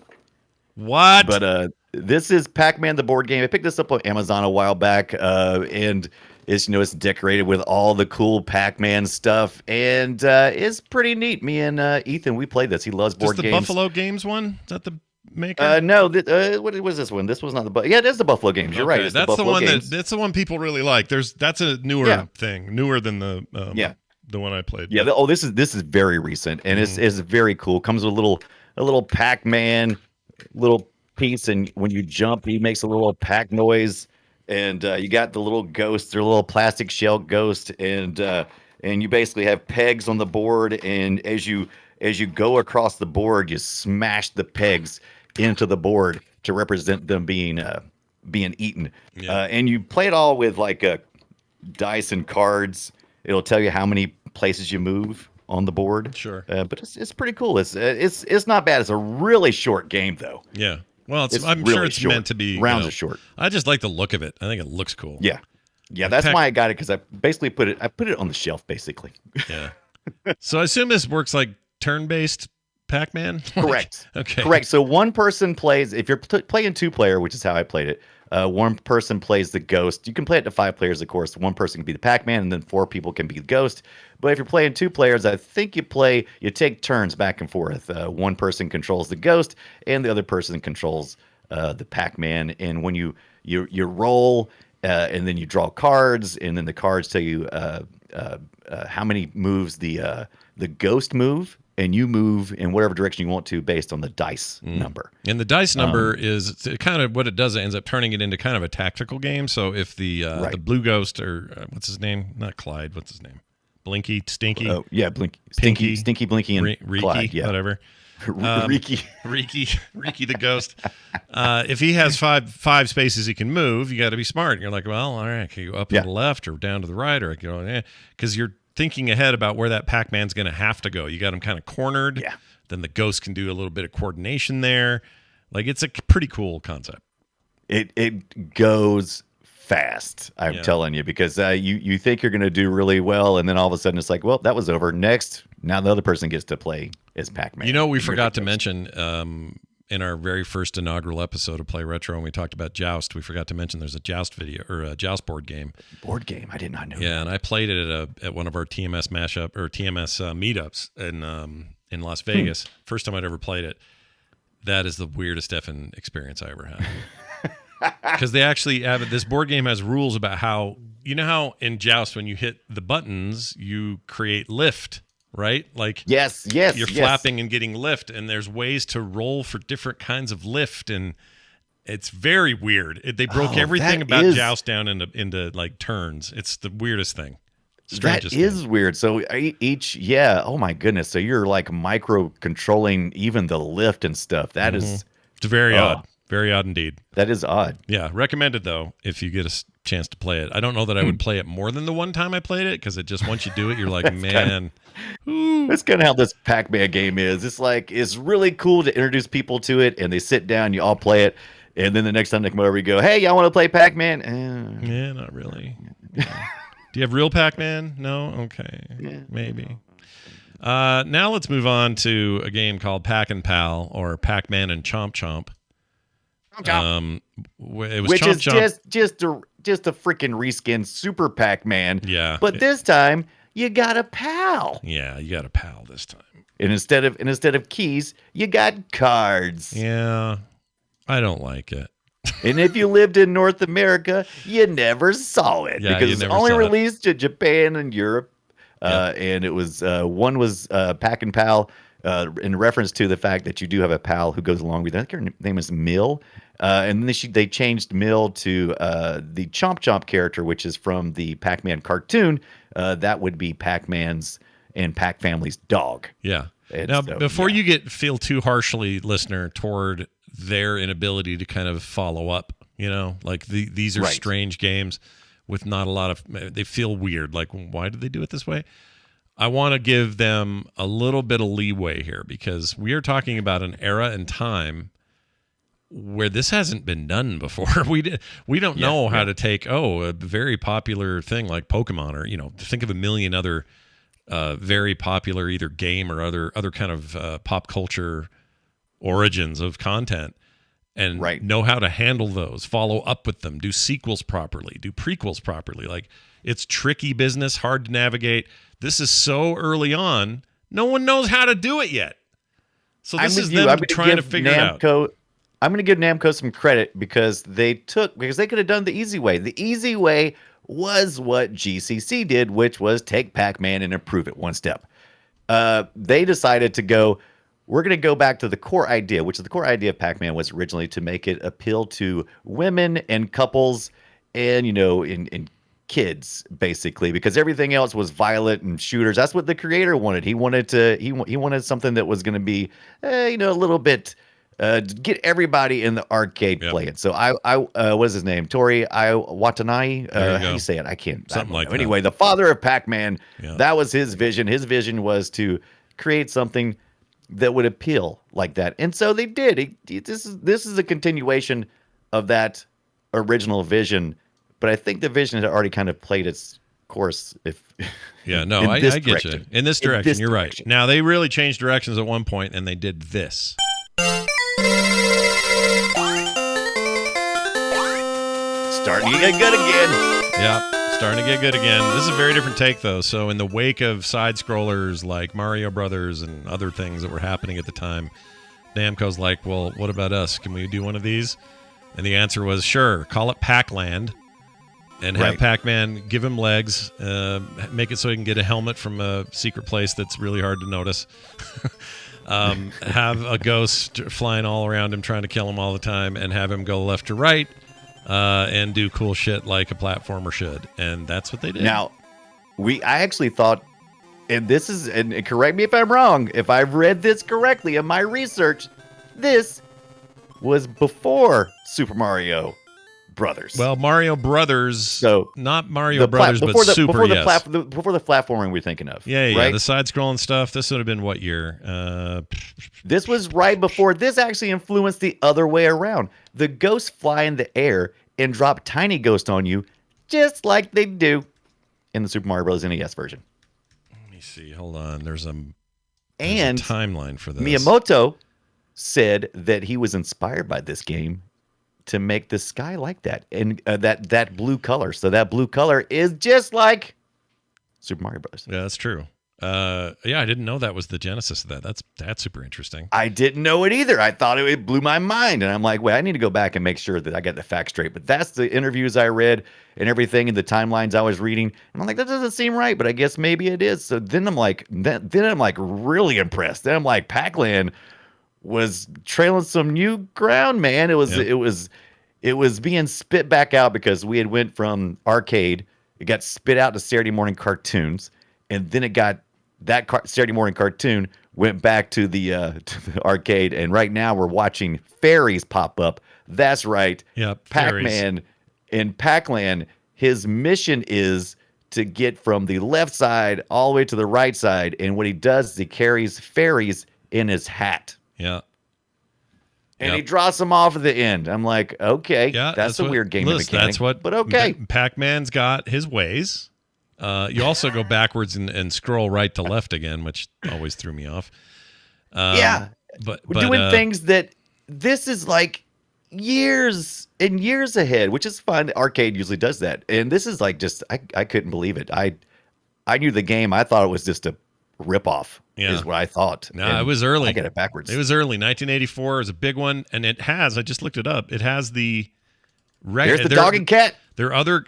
What? But this is Pac-Man, the board game. I picked this up on Amazon a while back, and it's decorated with all the cool Pac-Man stuff, and it's pretty neat. Me and Ethan, we played this. He loves board games. Is the Buffalo Games one? Is that the maker? No. What was this one? This was not the. Yeah, it is the Buffalo Games. You're right. It's that's the one Games. that's the one people really like. That's a newer thing, newer than the the one I played. Yeah. This is very recent, and it's very cool. Comes with a little Pac-Man little piece, and when you jump, he makes a little Pac noise. And you got the little ghost, their little plastic shell ghost, and you basically have pegs on the board. And as you go across the board, you smash the pegs into the board to represent them being eaten. Yeah. And you play it all with like dice and cards. It'll tell you how many places you move on the board. Sure. But it's pretty cool. It's not bad. It's a really short game though. Yeah. Well, I'm really sure it's short. Meant to be. Rounds are short. I just like the look of it. I think it looks cool. Yeah. Yeah, that's why I got it, because I basically put it on the shelf, basically. Yeah. So I assume this works like turn-based Pac-Man? Correct. Okay. Correct. So one person plays, if you're playing 2-player, which is how I played it, one person plays the ghost. You can play it to 5 players, of course. One person can be the Pac-Man, and then 4 people can be the ghost. But if you're playing 2 players, I think you take turns back and forth. One person controls the ghost, and the other person controls the Pac-Man. And when you roll, and then you draw cards, and then the cards tell you how many moves the ghost move, and you move in whatever direction you want to based on the dice number. And the dice number is kind of what it does. It ends up turning it into kind of a tactical game. So if the blue ghost, or what's his name? Not Clyde. What's his name? Blinky, Stinky. Oh yeah, Blinky, Pinky, Stinky, Blinky, and Riki, Clyde. Yeah, whatever. Riki the ghost. If he has five spaces he can move, you got to be smart. You're like, well, all right, I can go up to the left or down to the right, or I can go, because you're thinking ahead about where that Pac-Man's going to have to go. You got him kind of cornered. Yeah. Then the ghost can do a little bit of coordination there. Like, it's a pretty cool concept. It goes fast, I'm telling you, because you think you're going to do really well, and then all of a sudden it's like, well, that was over. Next, now the other person gets to play as Pac-Man. You know, we forgot to mention, in our very first inaugural episode of Play Retro, when we talked about Joust, we forgot to mention there's a Joust video or a Joust board game. Board game? I did not know. Yeah, and I played it at one of our TMS mashup or TMS meetups in Las Vegas. First time I'd ever played it. That is the weirdest effing experience I ever had. Because they actually have this board game has rules about how, you know how in Joust when you hit the buttons you create lift. Right? Like yes, you're flapping and getting lift, and there's ways to roll for different kinds of lift, and it's very weird. They broke everything about Joust down into like turns. It's the weirdest thing. That is weird. So oh my goodness. So you're like micro controlling even the lift and stuff. That is, it's very odd. Very odd indeed. That is odd. Yeah, recommended though if you get a chance to play it. I don't know that I would play it more than the one time I played it, because it just once you do it, you're like, man. That's kind of how this Pac-Man game is. It's like it's really cool to introduce people to it, and they sit down, you all play it, and then the next time they come over, you go, "Hey, y'all want to play Pac-Man?" Yeah, not really. Yeah. Do you have real Pac-Man? No? Okay. Yeah. Maybe. Now let's move on to a game called Pac and Pal, or Pac-Man and Chomp Chomp. It was which Chomp is Chomp. just a freaking reskin Super Pac-Man. Yeah. But this time you got a pal. Yeah, you got a pal this time. And instead of keys, you got cards. Yeah. I don't like it. And if you lived in North America, you never saw it, because it's only released to Japan and Europe. And it was one was Pac and Pal, in reference to the fact that you do have a pal who goes along with you. I think her name is Mill. And then they changed Mill to the Chomp Chomp character, which is from the Pac-Man cartoon. That would be Pac-Man's and Pac Family's dog. Yeah. And now, so, before you feel too harshly, listener, toward their inability to kind of follow up, like these are strange games with not a lot of, they feel weird. Like, why did they do it this way? I want to give them a little bit of leeway here, because we are talking about an era and time where this hasn't been done before. We don't know how to take a very popular thing like Pokemon, or think of a million other very popular either game or other kind of pop culture origins of content, and know how to handle those, follow up with them, do sequels properly, do prequels properly. Like, it's tricky business, hard to navigate. This is so early on, no one knows how to do it yet. So this is them trying to figure it out. I'm going to give Namco some credit, because they could have done the easy way. The easy way was what GCC did, which was take Pac-Man and improve it one step. They decided to go, we're going to go back to the core idea, which is the core idea of Pac-Man was originally to make it appeal to women and couples and, in kids, basically, because everything else was violent and shooters. That's what the creator wanted. He wanted something that was going to be, a little bit, get everybody in the arcade playing. So what is his name? Tori Watanabe? How do you say it? I can't. Something like that. Anyway, the father of Pac-Man, that was his vision. His vision was to create something that would appeal like that. And so they did. This is a continuation of that original vision, but I think the vision had already kind of played its course. I get you. In this direction, you're right. Now, they really changed directions at one point, and they did this. Starting to get good again. Yeah, starting to get good again. This is a very different take, though. So in the wake of side-scrollers like Mario Brothers and other things that were happening at the time, Namco's like, well, what about us? Can we do one of these? And the answer was, sure, call it Pac-Land, and have Pac-Man give him legs, make it so he can get a helmet from a secret place that's really hard to notice. Have a ghost flying all around him trying to kill him all the time, and have him go left to right, and do cool shit like a platformer should. And that's what they did. Now, I actually thought, and correct me if I'm wrong, if I've read this correctly in my research, this was before Super Mario Brothers. Well, Mario Brothers, so not Mario Brothers, but Super, before the platforming we're thinking of. Yeah, right? The side-scrolling stuff. This would have been what year? This was right before. This actually influenced the other way around. The ghosts fly in the air and drop tiny ghosts on you, just like they do in the Super Mario Bros. NES version. Let me see. Hold on. There's a timeline for this. Miyamoto said that he was inspired by this game to make the sky like that, and that blue color. So that blue color is just like Super Mario Brothers. Yeah, that's true. Yeah, I didn't know that was the genesis of that. That's super interesting. I didn't know it either. I thought it blew my mind, and I'm like, wait, I need to go back and make sure that I get the facts straight. But that's the interviews I read and everything, and the timelines I was reading, and I'm like, that doesn't seem right, but I guess maybe it is. So then I'm like, really impressed. Then I'm like, Pac-Land was trailing some new ground, man. It was being spit back out because we had went from arcade, it got spit out to Saturday morning cartoons, and then it got Saturday morning cartoon went back to the arcade, and right now we're watching fairies pop up. That's right. Yep, Pac-Man in Pac-Land, his mission is to get from the left side all the way to the right side, and what he does is he carries fairies in his hat. Yeah. And he draws them off at the end. I'm like, okay, Yeah, that's a weird game mechanic. That's what. But okay. Pac-Man's got his ways. You also go backwards and scroll right to left again, which always threw me off. But we're doing things that this is like years and years ahead, which is fun. Arcade usually does that, and this is like just I couldn't believe it. I knew the game. I thought it was just a ripoff. Yeah. Is what I thought. No, And it was early. I get it backwards. It was early. 1984 is a big one, and it has. I just looked it up. It has the. There's the dog and cat. There are other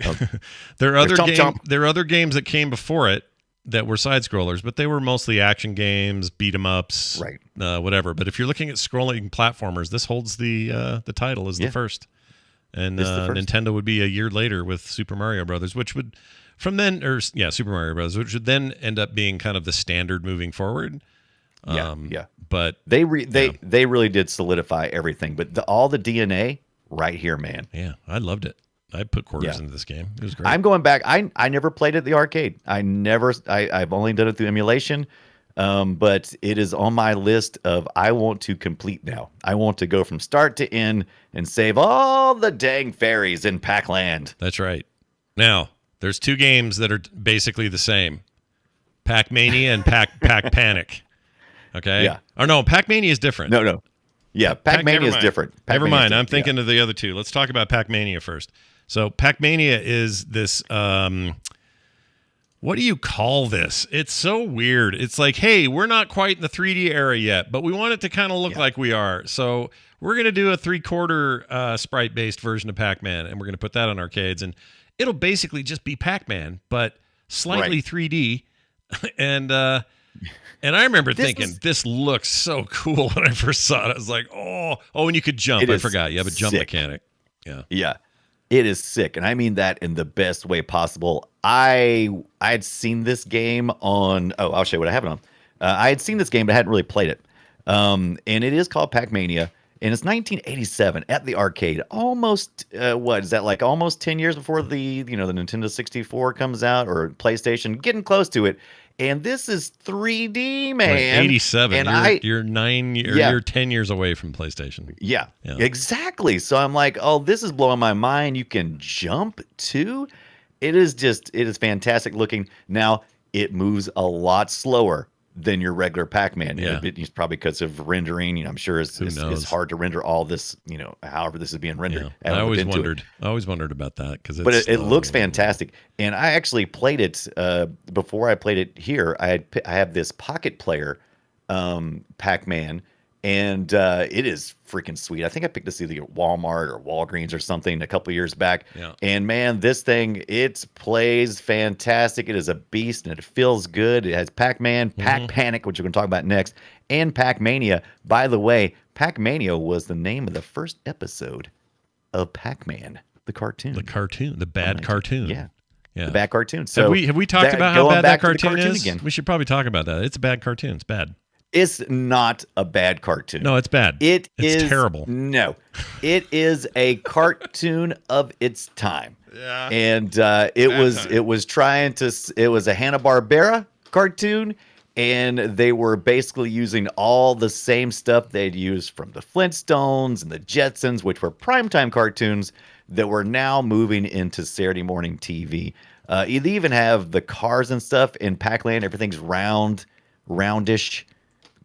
there are other games that came before it that were side scrollers, but they were mostly action games, beat 'em ups, right? Whatever. But if you're looking at scrolling platformers, this holds the title as the first. And Nintendo would be a year later with Super Mario Brothers, which would Super Mario Brothers, which would then end up being kind of the standard moving forward. But they really did solidify everything. But all the DNA right here, man. Yeah, I loved it. I put quarters into this game. It was great. I'm going back. I never played at the arcade. I've only done it through emulation. But it is on my list of I want to complete now. I want to go from start to end and save all the dang fairies in Pac-Land. That's right. Now, there's two games that are basically the same. Pac-Mania and Pac-Panic. Okay? Yeah. Oh, no, Pac-Mania is different. No. Yeah, Pac-Mania is different. Never mind. I'm thinking of the other two. Let's talk about Pac-Mania first. So Pac-Mania is this, what do you call this? It's so weird. It's like, hey, we're not quite in the 3D era yet, but we want it to kind of look like we are. So we're going to do a 3/4 sprite-based version of Pac-Man, and we're going to put that on arcades. And it'll basically just be Pac-Man, but slightly 3D. And I remember thinking, this looks so cool when I first saw it. I was like, oh, and you could jump. I forgot. You have a jump mechanic. Yeah. Yeah. It is sick, and I mean that in the best way possible. I had seen this game on. Oh, I'll show you what I have it on. I had seen this game, but I hadn't really played it. And it is called Pac-Mania, and it's 1987 at the arcade. Almost what is that like? Almost 10 years before the the Nintendo 64 comes out or PlayStation, getting close to it. And this is 3D, man. Right, 87. And you're 10 years away from PlayStation. Yeah, exactly. So I'm like, oh, this is blowing my mind. You can jump too. It is fantastic looking. Now, it moves a lot slower than your regular Pac-Man. Yeah. It's probably because of rendering. I'm sure it's hard to render all this, however this is being rendered. Yeah. I always wondered about that but it looks fantastic. And I actually played it before I played it here. I have this Pocket Player Pac-Man, and it is freaking sweet. I think I picked this either at Walmart or Walgreens or something a couple years back. Yeah. And man, this thing, it plays fantastic. It is a beast, and it feels good. It has Pac-Man, Pac-Panic, which we're going to talk about next, and Pac-Mania. By the way, Pac-Mania was the name of the first episode of Pac-Man, the cartoon. The bad cartoon. Yeah. The bad cartoon. So have we talked about how bad that cartoon is? Again. We should probably talk about that. It's a bad cartoon. It's bad. It's not a bad cartoon. No, it's bad. It's terrible. No, it is a cartoon of its time. Yeah. And it was a Hanna-Barbera cartoon, and they were basically using all the same stuff they'd used from the Flintstones and the Jetsons, which were primetime cartoons that were now moving into Saturday morning TV. You even have the cars and stuff in Pac-Land. Everything's roundish.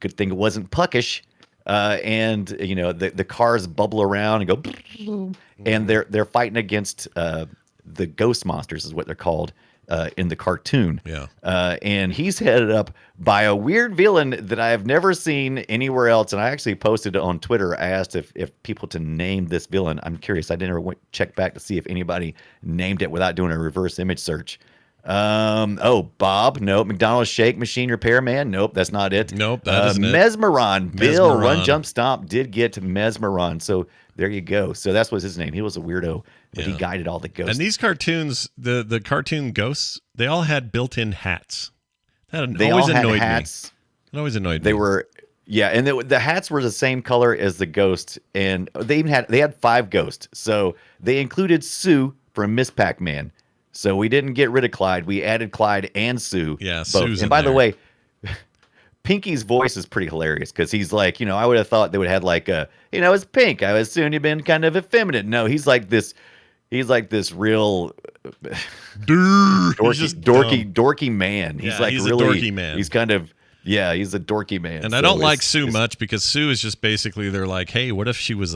Good thing it wasn't puckish. and the cars bubble around and go, and they're fighting against the ghost monsters is what they're called in the cartoon. Yeah. And he's headed up by a weird villain that I have never seen anywhere else. And I actually posted it on Twitter. I asked if people to name this villain. I'm curious. I didn't ever check back to see if anybody named it without doing a reverse image search. Bob. Nope. McDonald's Shake Machine Repairman. Nope, that's not it. Nope, that isn't it. Mesmeron. Bill, Mesmeron. Run Jump Stomp did get Mesmeron. So there you go. So that's was his name. He was a weirdo, but he guided all the ghosts. And these cartoons, the cartoon ghosts, they all had built-in hats. That They always all had annoyed hats. me. It always annoyed me. They were, yeah, and the hats were the same color as the ghost, and they had 5 ghosts. So they included Sue from Miss Pac-Man. So we didn't get rid of Clyde. We added Clyde and Sue. Yeah, both. Sue's And in by the there. way, Pinky's voice is pretty hilarious because he's like, I would have thought they would have had like it's Pink. I assumed you've been kind of effeminate. No, he's like this real dorky man. He's like he's really a dorky man. He's kind of he's a dorky man. And I don't like Sue much because Sue is just basically they're like, hey, what if she was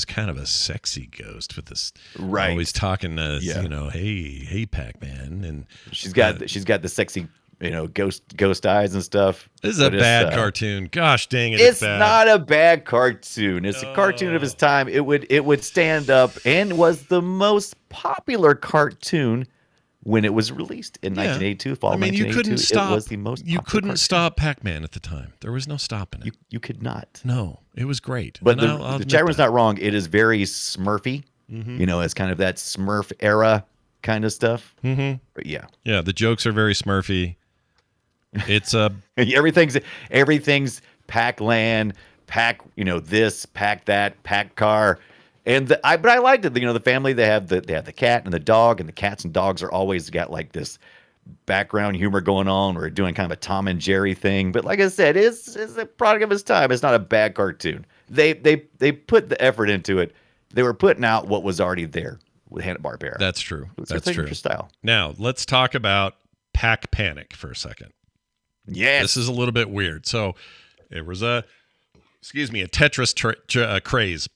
kind of a sexy ghost with this always talking hey Pac-Man, and she's got the sexy ghost eyes and stuff. This is a bad cartoon. Gosh dang it. It's bad. not a bad cartoon. It's a cartoon of his time. It would stand up and was the most popular cartoon when it was released in 1982. Fall of 1982. You couldn't stop. It was the most you popular couldn't cartoon. stop Pac-Man at the time. There was no stopping it. You could not. No, it was great. But And I'll the admit chat room's that. not wrong. It is very Smurfy. It's kind of that Smurf era kind of stuff. Mm-hmm. But yeah. Yeah, the jokes are very Smurfy. It's everything's Pac-Land, this, Pac that, Pac car. But I liked it. The family, they have the cat and the dog, and the cats and dogs are always got like this background humor going on, or doing kind of a Tom and Jerry thing. But like I said, it's a product of its time. It's not a bad cartoon. They put the effort into it. They were putting out what was already there with Hanna-Barbera. That's true. It's That's their true. signature style. Now let's talk about Pac Panic for a second. Yes. This is a little bit weird. So there was a Tetris craze,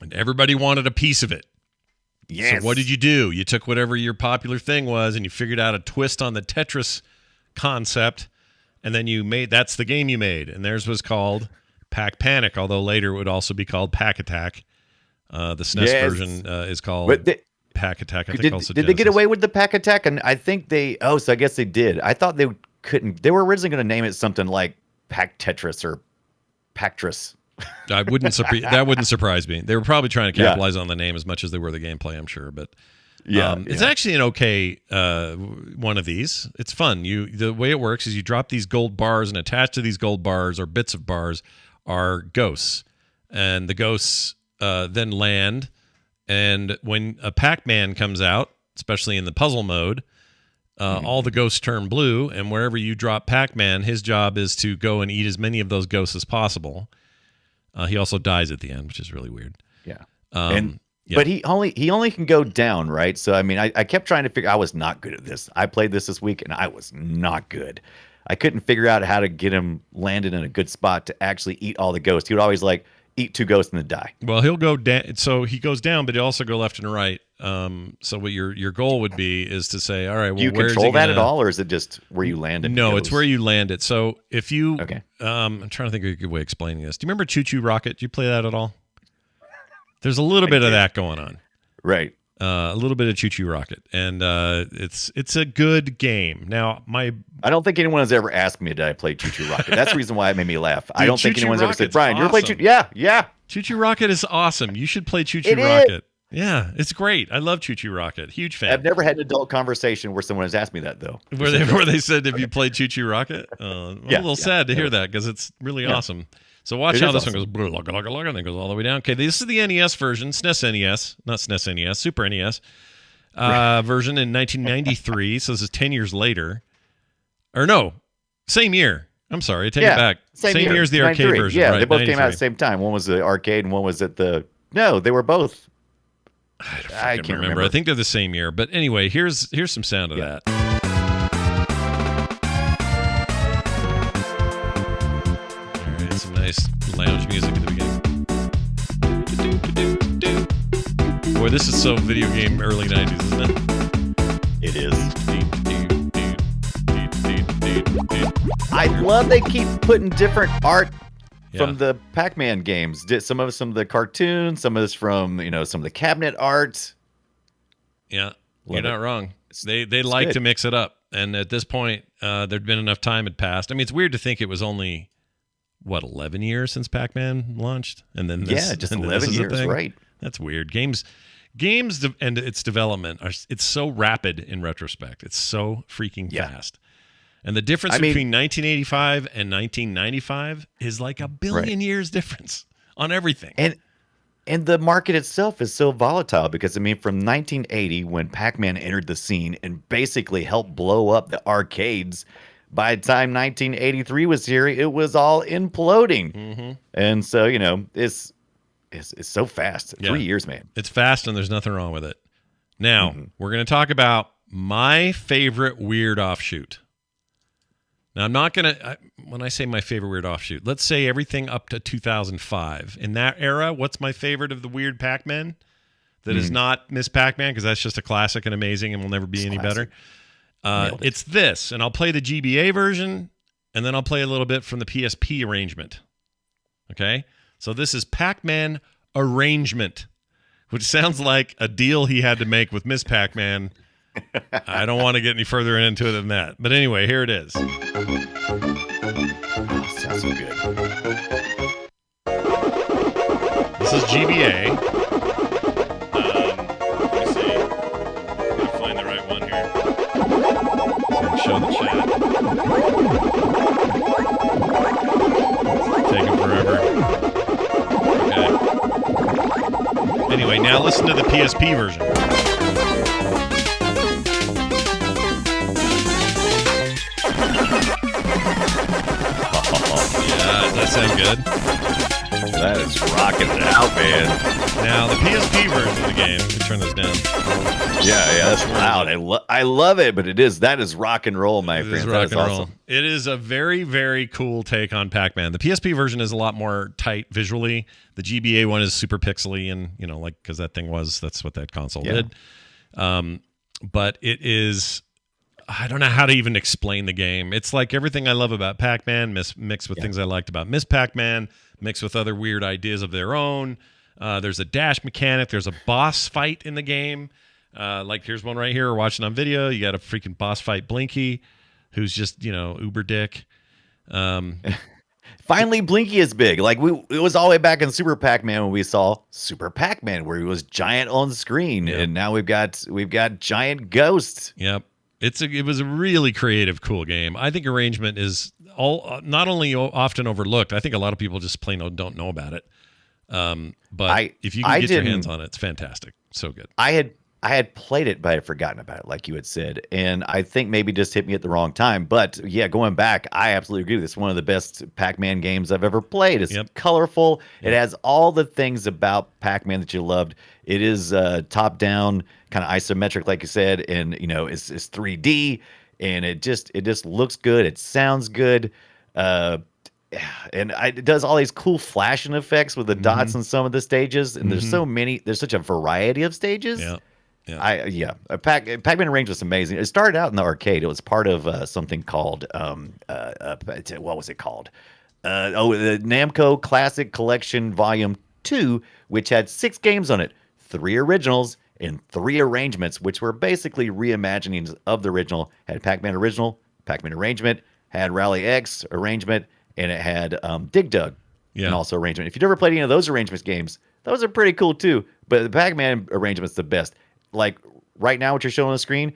and everybody wanted a piece of it. Yes. So what did you do? You took whatever your popular thing was, and you figured out a twist on the Tetris concept, and then that's the game you made. And theirs was called Pac Panic, although later it would also be called Pac Attack. The SNES version is called Pac Attack. I think also did they get away with the Pac Attack? And I think so I guess they did. I thought they couldn't. They were originally going to name it something like Pac Tetris or Pactris. That wouldn't surprise me. They were probably trying to capitalize on the name as much as they were the gameplay, I'm sure. But it's actually an okay one of these. It's fun. The way it works is you drop these gold bars, and attached to these gold bars or bits of bars are ghosts, and the ghosts then land. And when a Pac-Man comes out, especially in the puzzle mode, all the ghosts turn blue, and wherever you drop Pac-Man, his job is to go and eat as many of those ghosts as possible. He also dies at the end, which is really weird. Yeah. Yeah. But he only can go down, right? So I mean, I kept trying to figure. I was not good at this. I played this week, and I was not good. I couldn't figure out how to get him landed in a good spot to actually eat all the ghosts. He would always eat 2 ghosts and then die. Well, he'll go down. So he goes down, but he'll also go left and right. So what your goal would be is to say, all right, well, do you control that at all, or is it just where you land it? No, it's where you land it. So if you, okay, I'm trying to think of a good way of explaining this. Do you remember Choo Choo Rocket? Did you play that at all? There's a little bit of that going on, right? A little bit of Choo Choo Rocket, and it's a good game. Now, I don't think anyone has ever asked me did I play Choo Choo Rocket. That's the reason why it made me laugh. I don't think anyone's ever said, Brian, you ever played Choo? Yeah. Choo Choo Rocket is awesome. You should play Choo Choo Rocket. Yeah, it's great. I love Choo Choo Rocket. Huge fan. I've never had an adult conversation where someone has asked me that, though. Where they said, have you played Choo Choo Rocket? I'm a little sad to hear that because it's really awestion. So watch how this one goes. And then goes all the way down. Okay, this is the NES version, SNES NES, not SNES NES, Super NES version in 1993. So this is 10 years later. Or no, same year. I'm sorry, I take it back. Same year as the arcade version. Yeah, right, they both 93. came out at the same time. One was the arcade and one was at the... No, they were both... I can't remember. I think they're the same year. But anyway, here's some sound of that. All right, some nice lounge music at the beginning. Boy, this is so video game early 90s, isn't it? It is. I love they keep putting different art from the Pac-Man games. Some of the cartoons, some of this from some of the cabinet art. Yeah, you're not wrong. They like to mix it up, and at this point, there'd been enough time had passed. I mean, it's weird to think it was only 11 years since Pac-Man launched, and then just 11 years, right? That's weird. Games and its development it's so rapid in retrospect. It's so freaking fast. And the difference between 1985 and 1995 is like a billion years difference on everything. And the market itself is so volatile because, from 1980, when Pac-Man entered the scene and basically helped blow up the arcades, by the time 1983 was here, it was all imploding. Mm-hmm. And so, it's so fast. 3 years, man. It's fast and there's nothing wrong with it. Now, we're going to talk about my favorite weird offshoot. Now, I'm not going to, when I say my favorite weird offshoot, let's say everything up to 2005. In that era, what's my favorite of the weird Pac-Man that is not Miss Pac-Man, because that's just a classic and amazing and will never be any better? It's this, and I'll play the GBA version, and then I'll play a little bit from the PSP arrangement. Okay? So this is Pac-Man Arrangement, which sounds like a deal he had to make with Miss Pac-Man. I don't want to get any further into it than that. But anyway, here it is. Sounds so good. This is GBA. Let me see. I'm going to find the right one here. So I can show the chat. It's taking forever. Okay. Anyway, now listen to the PSP version. Does that sound good? That is rocking it out, man. Now, the PSP version of the game, let me turn this down. Yeah, that's loud. I love it, but that is rock and roll, my friend. That is awesome. It is a very, very cool take on Pac-Man. The PSP version is a lot more tight visually. The GBA one is super pixely, and, because that's what that console did. But it is... I don't know how to even explain the game. It's like everything I love about Pac-Man mixed with things I liked about Miss Pac-Man, mixed with other weird ideas of their own. There's a dash mechanic. There's a boss fight in the game. Here's one right here. We're watching on video. You got a freaking boss fight Blinky, who's just, uber dick. Finally, Blinky is big. It was all the way back in Super Pac-Man when we saw Super Pac-Man, where he was giant on screen, and now we've got giant ghosts. Yep. It was a really creative, cool game. I think Arrangement is not only often overlooked. I think a lot of people just plain don't know about it. But if you can get your hands on it, it's fantastic. So good. I had played it, but I had forgotten about it, like you had said, and I think maybe just hit me at the wrong time. But yeah, going back, I absolutely agree. This is one of the best Pac-Man games I've ever played. It's colorful. It has all the things about Pac-Man that you loved. It is top-down, kind of isometric, like you said, and it's 3D, and it just looks good. It sounds good, and it does all these cool flashing effects with the dots in some of the stages. And there's so many. There's such a variety of stages. Yeah. Pac-Man Range was amazing. It started out in the arcade. It was part of something called what was it called? The Namco Classic Collection Volume 2, which had 6 games on it, 3 originals and 3 arrangements, which were basically reimaginings of the original. Had Pac-Man Original, Pac-Man Arrangement, had Rally X Arrangement, and it had Dig Dug and also Arrangement. If you've never played any of those arrangements games, those are pretty cool too. But the Pac-Man Arrangement's the best. Like right now, what you're showing on the screen,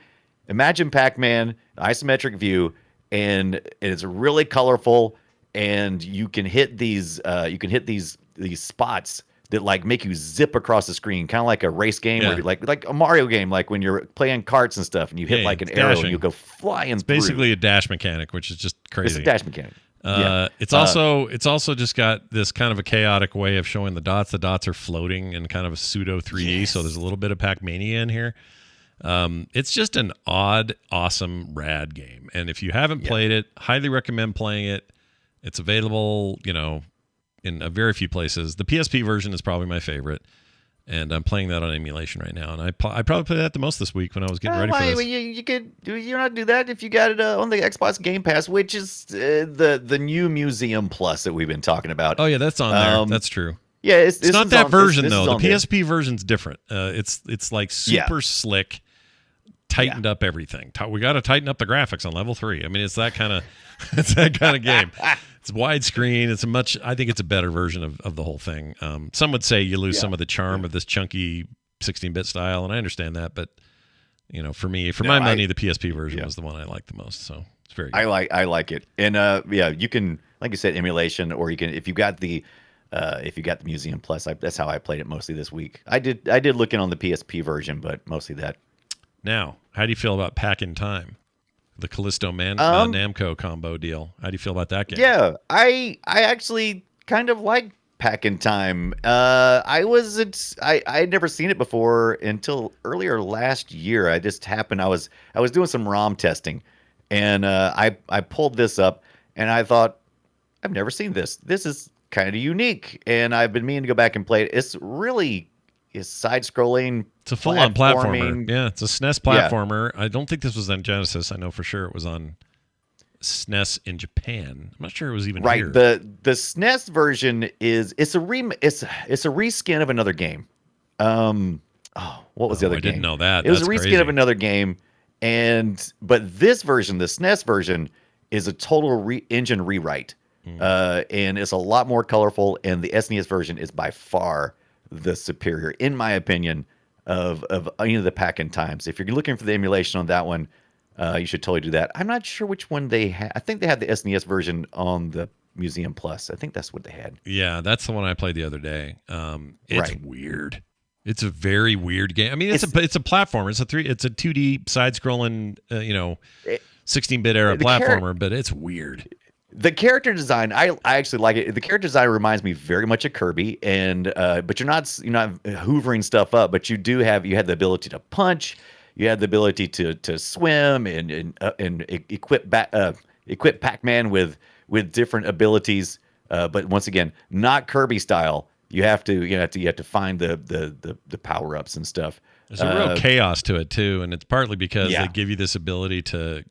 imagine Pac-Man, isometric view, and it's really colorful, and you can hit these spots that make you zip across the screen, kind of like a race game, or like a Mario game, like when you're playing karts and stuff, and you hit an arrow and you go flying. It's basically a dash mechanic, which is just crazy. It's a dash mechanic. It's also just got this kind of a chaotic way of showing the dots. The dots are floating in kind of a pseudo 3D, so there's a little bit of Pac-Mania in here. It's just an odd, awesome, rad game. And if you haven't played it, highly recommend playing it. It's available, in a very few places. The PSP version is probably my favorite, and I'm playing that on emulation right now. And I probably played that the most this week when I was getting ready for this. You could not do that if you got it on the Xbox Game Pass, which is the new Museum Plus that we've been talking about. Oh yeah, that's on there. That's true. Yeah, it's not that version though. The PSP there. version's different. It's like super slick, tightened up everything. We got to tighten up the graphics on level 3. I mean, it's that kind of game. It's widescreen. I think it's a better version of the whole thing. Some would say you lose some of the charm of this chunky 16-bit style, and I understand that, but for me, my money, the PSP version was the one I liked the most. So it's very good. I like it, and you can, like you said, emulation, or you can if you got the Museum Plus. That's how I played it mostly this week. I did look in on the PSP version, but mostly that. Now, how do you feel about Pac in Time? The Callisto Namco combo deal. How do you feel about that game? Yeah, I actually kind of like Pac in Time. I had never seen it before until earlier last year. I just happened. I was doing some ROM testing, and I pulled this up, and I thought, I've never seen this. This is kind of unique, and I've been meaning to go back and play it. It's side-scrolling. It's a full-on platformer. Yeah, it's a SNES platformer. Yeah. I don't think this was on Genesis. I know for sure it was on SNES in Japan. I'm not sure it was even here. The SNES version is it's a reskin of another game. What was the other game? I didn't know that. It was a reskin of another game, but this version, the SNES version, is a total engine rewrite. And it's a lot more colorful, and the SNES version is by far the superior, in my opinion, of any of the Pac in Times. If you're looking for the emulation on that one, you should totally do that. I'm not sure which one they had. I think they had the SNES version on the Museum Plus. I think that's what they had. Yeah, that's the one I played the other day. It's weird. It's a very weird game. I mean, it's a platformer. It's a 2D side-scrolling, 16-bit era platformer, but it's weird. The character design, I actually like it. The character design reminds me very much of Kirby, and but you're not hoovering stuff up, but you have the ability to punch, you have the ability to swim and equip Pac-Man with different abilities, but once again, not Kirby style. You have to find the power ups and stuff. There's a real chaos to it too, and it's partly because they give you this ability to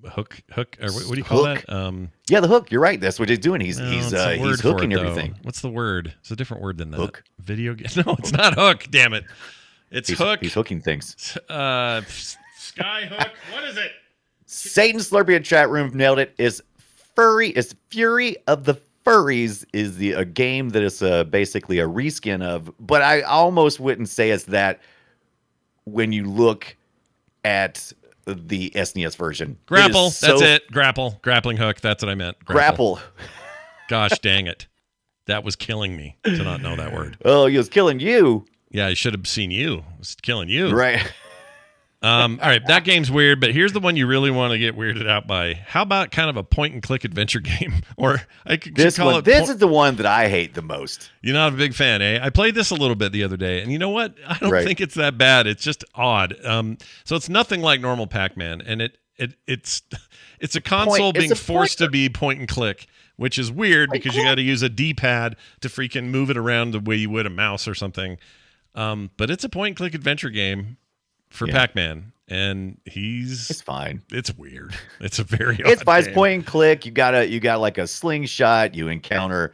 hook or what do you call that? The hook. You're right. That's what he's doing. He's hooking everything. What's the word? It's a different word than that. Hook. Video game. No, it's not hook. Damn it. It's hook. He's hooking things. Sky hook. What is it? Satan Slurpee in chat room nailed it. Is Fury of the Furries is a game that is basically a reskin of, but I almost wouldn't say it's that when you look at the SNES version. Grapple. That's it. Grapple. Grappling hook. That's what I meant. Grapple. Gosh dang it. That was killing me to not know that word. Oh, he was killing you. Yeah, I should have seen you. It was killing you. Right. All right, that game's weird, but here's the one you really want to get weirded out by. How about kind of a point-and-click adventure game? Or I could call it... This is the one that I hate the most. You're not a big fan, eh? I played this a little bit the other day, and you know what? I don't think it's that bad. It's just odd. So it's nothing like normal Pac-Man, and it's a console being forced to be point-and-click, which is weird because you got to use a D-pad to freaking move it around the way you would a mouse or something. But it's a point-and-click adventure game for Pac-Man, and it's fine. It's weird. It's a very it's fine. It's point and click. You got like a slingshot. You encounter.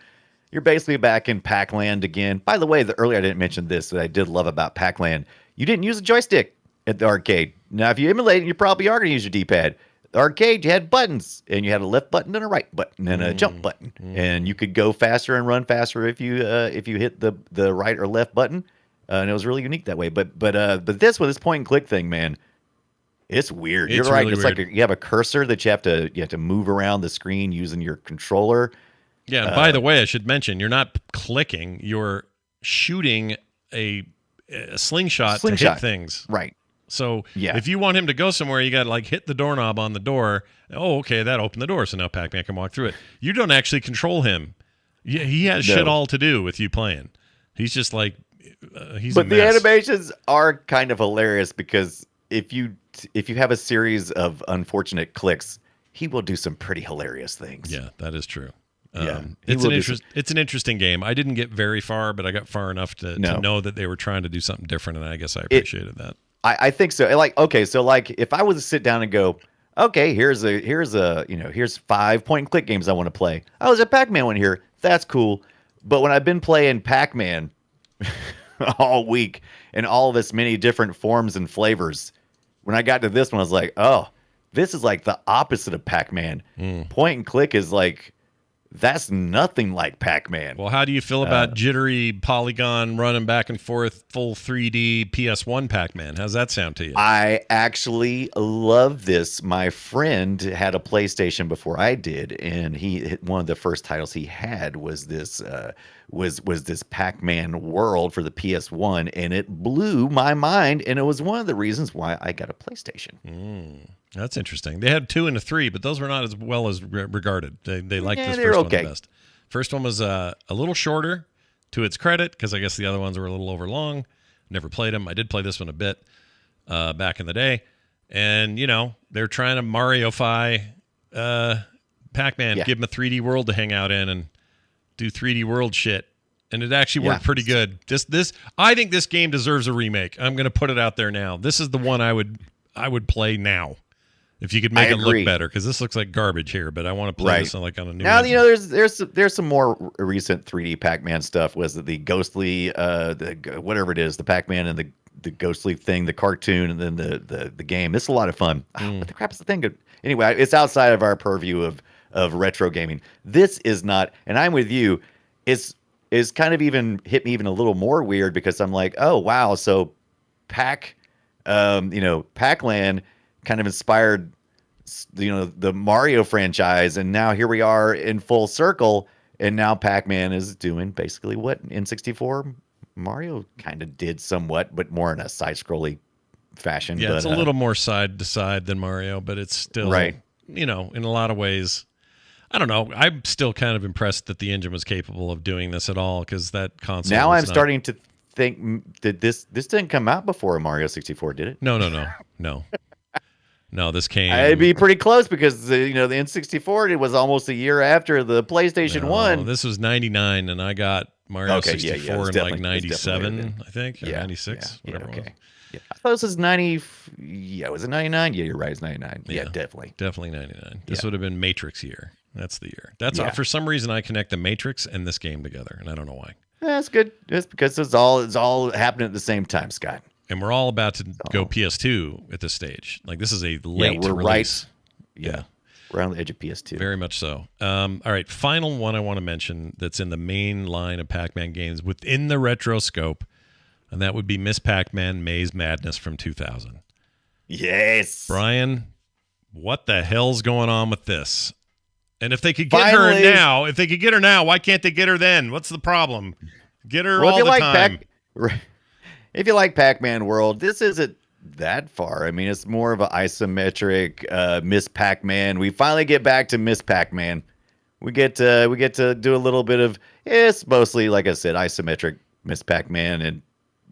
You're basically back in Pac-Land again. By the way, earlier I didn't mention this that I did love about Pac-Land. You didn't use a joystick at the arcade. Now, if you emulate it, you probably are going to use your D-pad. The arcade, you had buttons, and you had a left button and a right button and a jump button, and you could go faster and run faster if you hit the right or left button. And it was really unique that way. But this point and click thing, man, it's weird. You're right. Really it's weird. Like you have a cursor that you have to move around the screen using your controller. Yeah. And by the way, I should mention you're not clicking. You're shooting a slingshot to hit things. Right. So if you want him to go somewhere, you got to like hit the doorknob on the door. Oh, okay, that opened the door, so now Pac-Man can walk through it. You don't actually control him. He has shit all to do with you playing. He's just like. But the animations are kind of hilarious because if you have a series of unfortunate clicks, he will do some pretty hilarious things. Yeah, that is true. It's an interesting game. I didn't get very far, but I got far enough to know that they were trying to do something different, and I guess I appreciated that. I think so. Like, okay, so like if I was to sit down and go, okay, here's 5 point and click games I want to play. Oh, there's a Pac-Man one here. That's cool. But when I've been playing Pac-Man all week in all of its many different forms and flavors, when I got to this one, I was like, oh, this is like the opposite of Pac-Man. Point and click is like, that's nothing like Pac-Man. Well, how do you feel about jittery polygon running back and forth, full 3D PS1 Pac-Man? How's that sound to you? I actually love this. My friend had a PlayStation before I did, and one of the first titles he had was this was this Pac-Man World for the PS1, and it blew my mind, and it was one of the reasons why I got a PlayStation. That's interesting. They had 2 and a 3, but those were not as well as regarded. They liked this first one the best. First one was a little shorter, to its credit, because I guess the other ones were a little overlong. Never played them. I did play this one a bit back in the day. And, they're trying to Mario-fy Pac-Man, give him a 3D world to hang out in and do 3D world shit. And it actually worked pretty good. I think this game deserves a remake. I'm going to put it out there now. This is the one I would play now. If you could make it look better, because this looks like garbage here, but I want to play this on a new. Now there's some more recent 3D Pac-Man stuff. Was the ghostly whatever it is, the Pac-Man and the ghostly thing, the cartoon, and then the game. It's a lot of fun. What the crap is the thing? Anyway, it's outside of our purview of retro gaming. This is not, and I'm with you. Is kind of even hit me even a little more weird because I'm like, oh wow, so Pac-Land kind of inspired, the Mario franchise, and now here we are in full circle, and now Pac-Man is doing basically what N64 Mario kind of did somewhat, but more in a side-scrolly fashion. Yeah, it's a little more side to side than Mario, but it's still, in a lot of ways, I don't know. I'm still kind of impressed that the engine was capable of doing this at all, because that console. Now I'm starting to think that this didn't come out before Mario 64, did it? No. No, this came. It'd be pretty close because the N64 it was almost a year after the PlayStation 1. This was 99, and I got Mario 64 in like 97, I think, or 96, whatever it was. Yeah, I thought this was 90. Yeah, was it 99? Yeah, you're right. It's 99. Yeah, definitely. Definitely 99. This would have been Matrix year. That's the year. That's for some reason I connect the Matrix and this game together, and I don't know why. That's good. It's because it's all happening at the same time, Scott. And we're all about to go PS2 at this stage. Like, this is a late release. Yeah. We're on the edge of PS2. Very much so. All right, final one I want to mention that's in the main line of Pac-Man games within the retro scope, and that would be Miss Pac-Man Maze Madness from 2000. Yes. Brian, what the hell's going on with this? And if they could get her now, why can't they get her then? What's the problem? Get her all the time. If you like Pac-Man World, this isn't that far. I mean, it's more of an isometric Miss Pac-Man. We finally get back to Miss Pac-Man. We get to do a little bit of, it's mostly, like I said, isometric Miss Pac-Man, and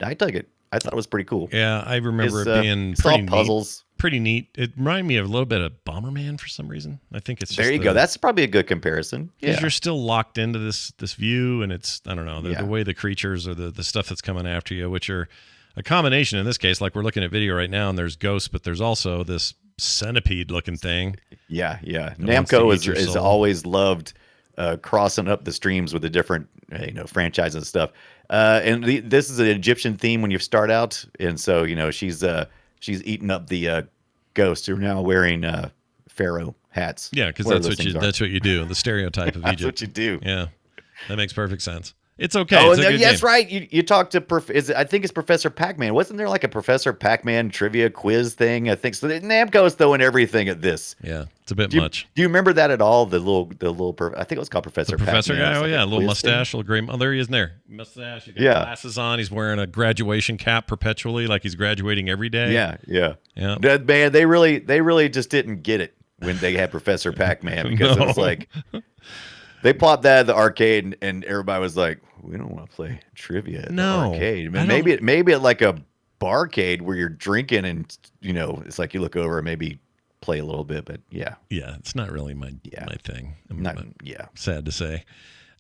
I dug it. I thought it was pretty cool. Yeah, I remember it being pretty puzzles. Pretty neat. It reminded me of a little bit of Bomberman for some reason. I think it's just there you go. That's probably a good comparison. Because you're still locked into this view, and it's, I don't know, the way the creatures or the stuff that's coming after you, which are a combination in this case. Like, we're looking at video right now, and there's ghosts, but there's also this centipede looking thing. Yeah. Namco is always loved crossing up the streams with the different franchises and stuff. And this is an Egyptian theme when you start out, and so she's eating up the ghosts who are now wearing pharaoh hats. Yeah, because that's what you do. The stereotype of Egypt. That's what you do. Yeah, that makes perfect sense. It's okay. Oh, it's a good that's game. right. You talked to I think it's Professor Pac-Man. Wasn't there like a Professor Pac-Man trivia quiz thing? I think so. Namco is throwing everything at this. Yeah, it's a bit much. Do you remember that at all? The little I think it was called Professor Pac-Man. Professor guy. Oh yeah, a little mustache, a little gray. Oh, there he is. There, mustache. He's got glasses on. He's wearing a graduation cap perpetually, like he's graduating every day. Yeah. That man, they really just didn't get it when they had Professor Pac-Man because it was like. They plopped that at the arcade, and everybody was like, "We don't want to play trivia at the arcade." I mean, maybe at like a barcade where you're drinking, and it's like you look over and maybe play a little bit, but yeah. Yeah, it's not really my thing. Yeah. Sad to say.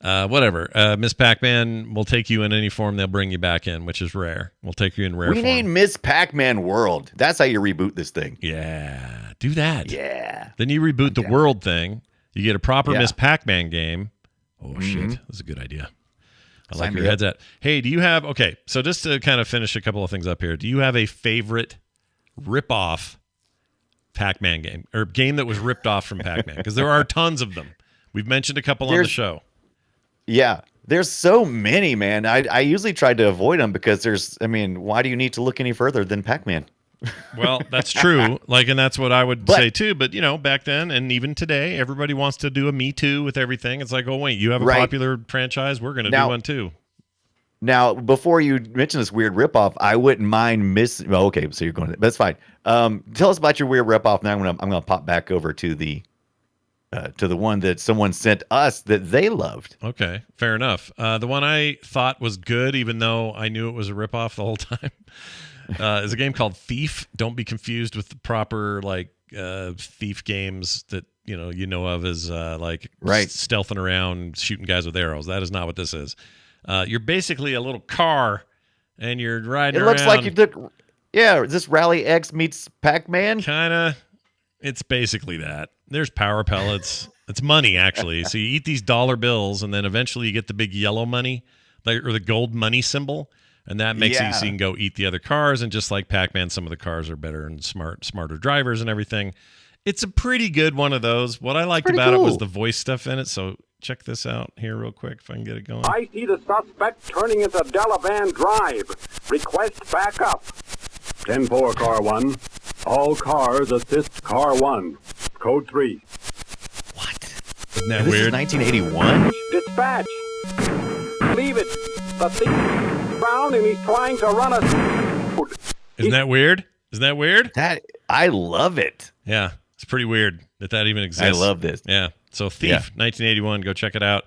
Whatever. Miss Pac-Man will take you in any form they'll bring you back in, which is rare. We'll take you in rare We form. need Miss Pac-Man World. That's how you reboot this thing. Yeah, do that. Yeah. Then you reboot the world thing. You get a proper Yeah. Miss Pac-Man game. Oh, shit. That's a good idea. I like Sign where me your up. head's at. Hey, do you have... Okay, so just to kind of finish a couple of things up here, do you have a favorite rip-off Pac-Man game? Or game that was ripped off from Pac-Man? Because there are tons of them. We've mentioned a couple on the show. Yeah. There's so many, man. I usually try to avoid them because why do you need to look any further than Pac-Man? Well, that's true. And that's what I would say too. But back then and even today, everybody wants to do a Me Too with everything. It's like, oh wait, you have a popular franchise, we're going to do one too. Now, before you mention this weird ripoff, I wouldn't mind missing. Well, okay, so you're going. That's fine. Tell us about your weird ripoff. Now I'm gonna pop back over to the one that someone sent us that they loved. Okay, fair enough. The one I thought was good, even though I knew it was a ripoff the whole time. Is a game called Thief. Don't be confused with the proper thief games that you know of as stealthing around, shooting guys with arrows. That is not what this is. You're basically a little car, and you're riding around. It looks like you took. Yeah, is this Rally X meets Pac-Man? Kinda. It's basically that. There's power pellets. It's money actually. So you eat these dollar bills, and then eventually you get the big yellow money, or the gold money symbol. And that makes it so you can go eat the other cars. And just like Pac-Man, some of the cars are better and smarter drivers and everything. It's a pretty good one of those. What I liked about it was the voice stuff in it. So check this out here real quick if I can get it going. I see the suspect turning into Delavan Drive. Request backup. 10-4, Car 1. All cars assist Car 1. Code 3. What? Isn't that this weird? Is 1981? Dispatch. Leave it. The thief found and he's trying to run us. Isn't that weird? Isn't that weird? I love it. Yeah, it's pretty weird that even exists. I love this. Yeah. So Thief, 1981. Go check it out.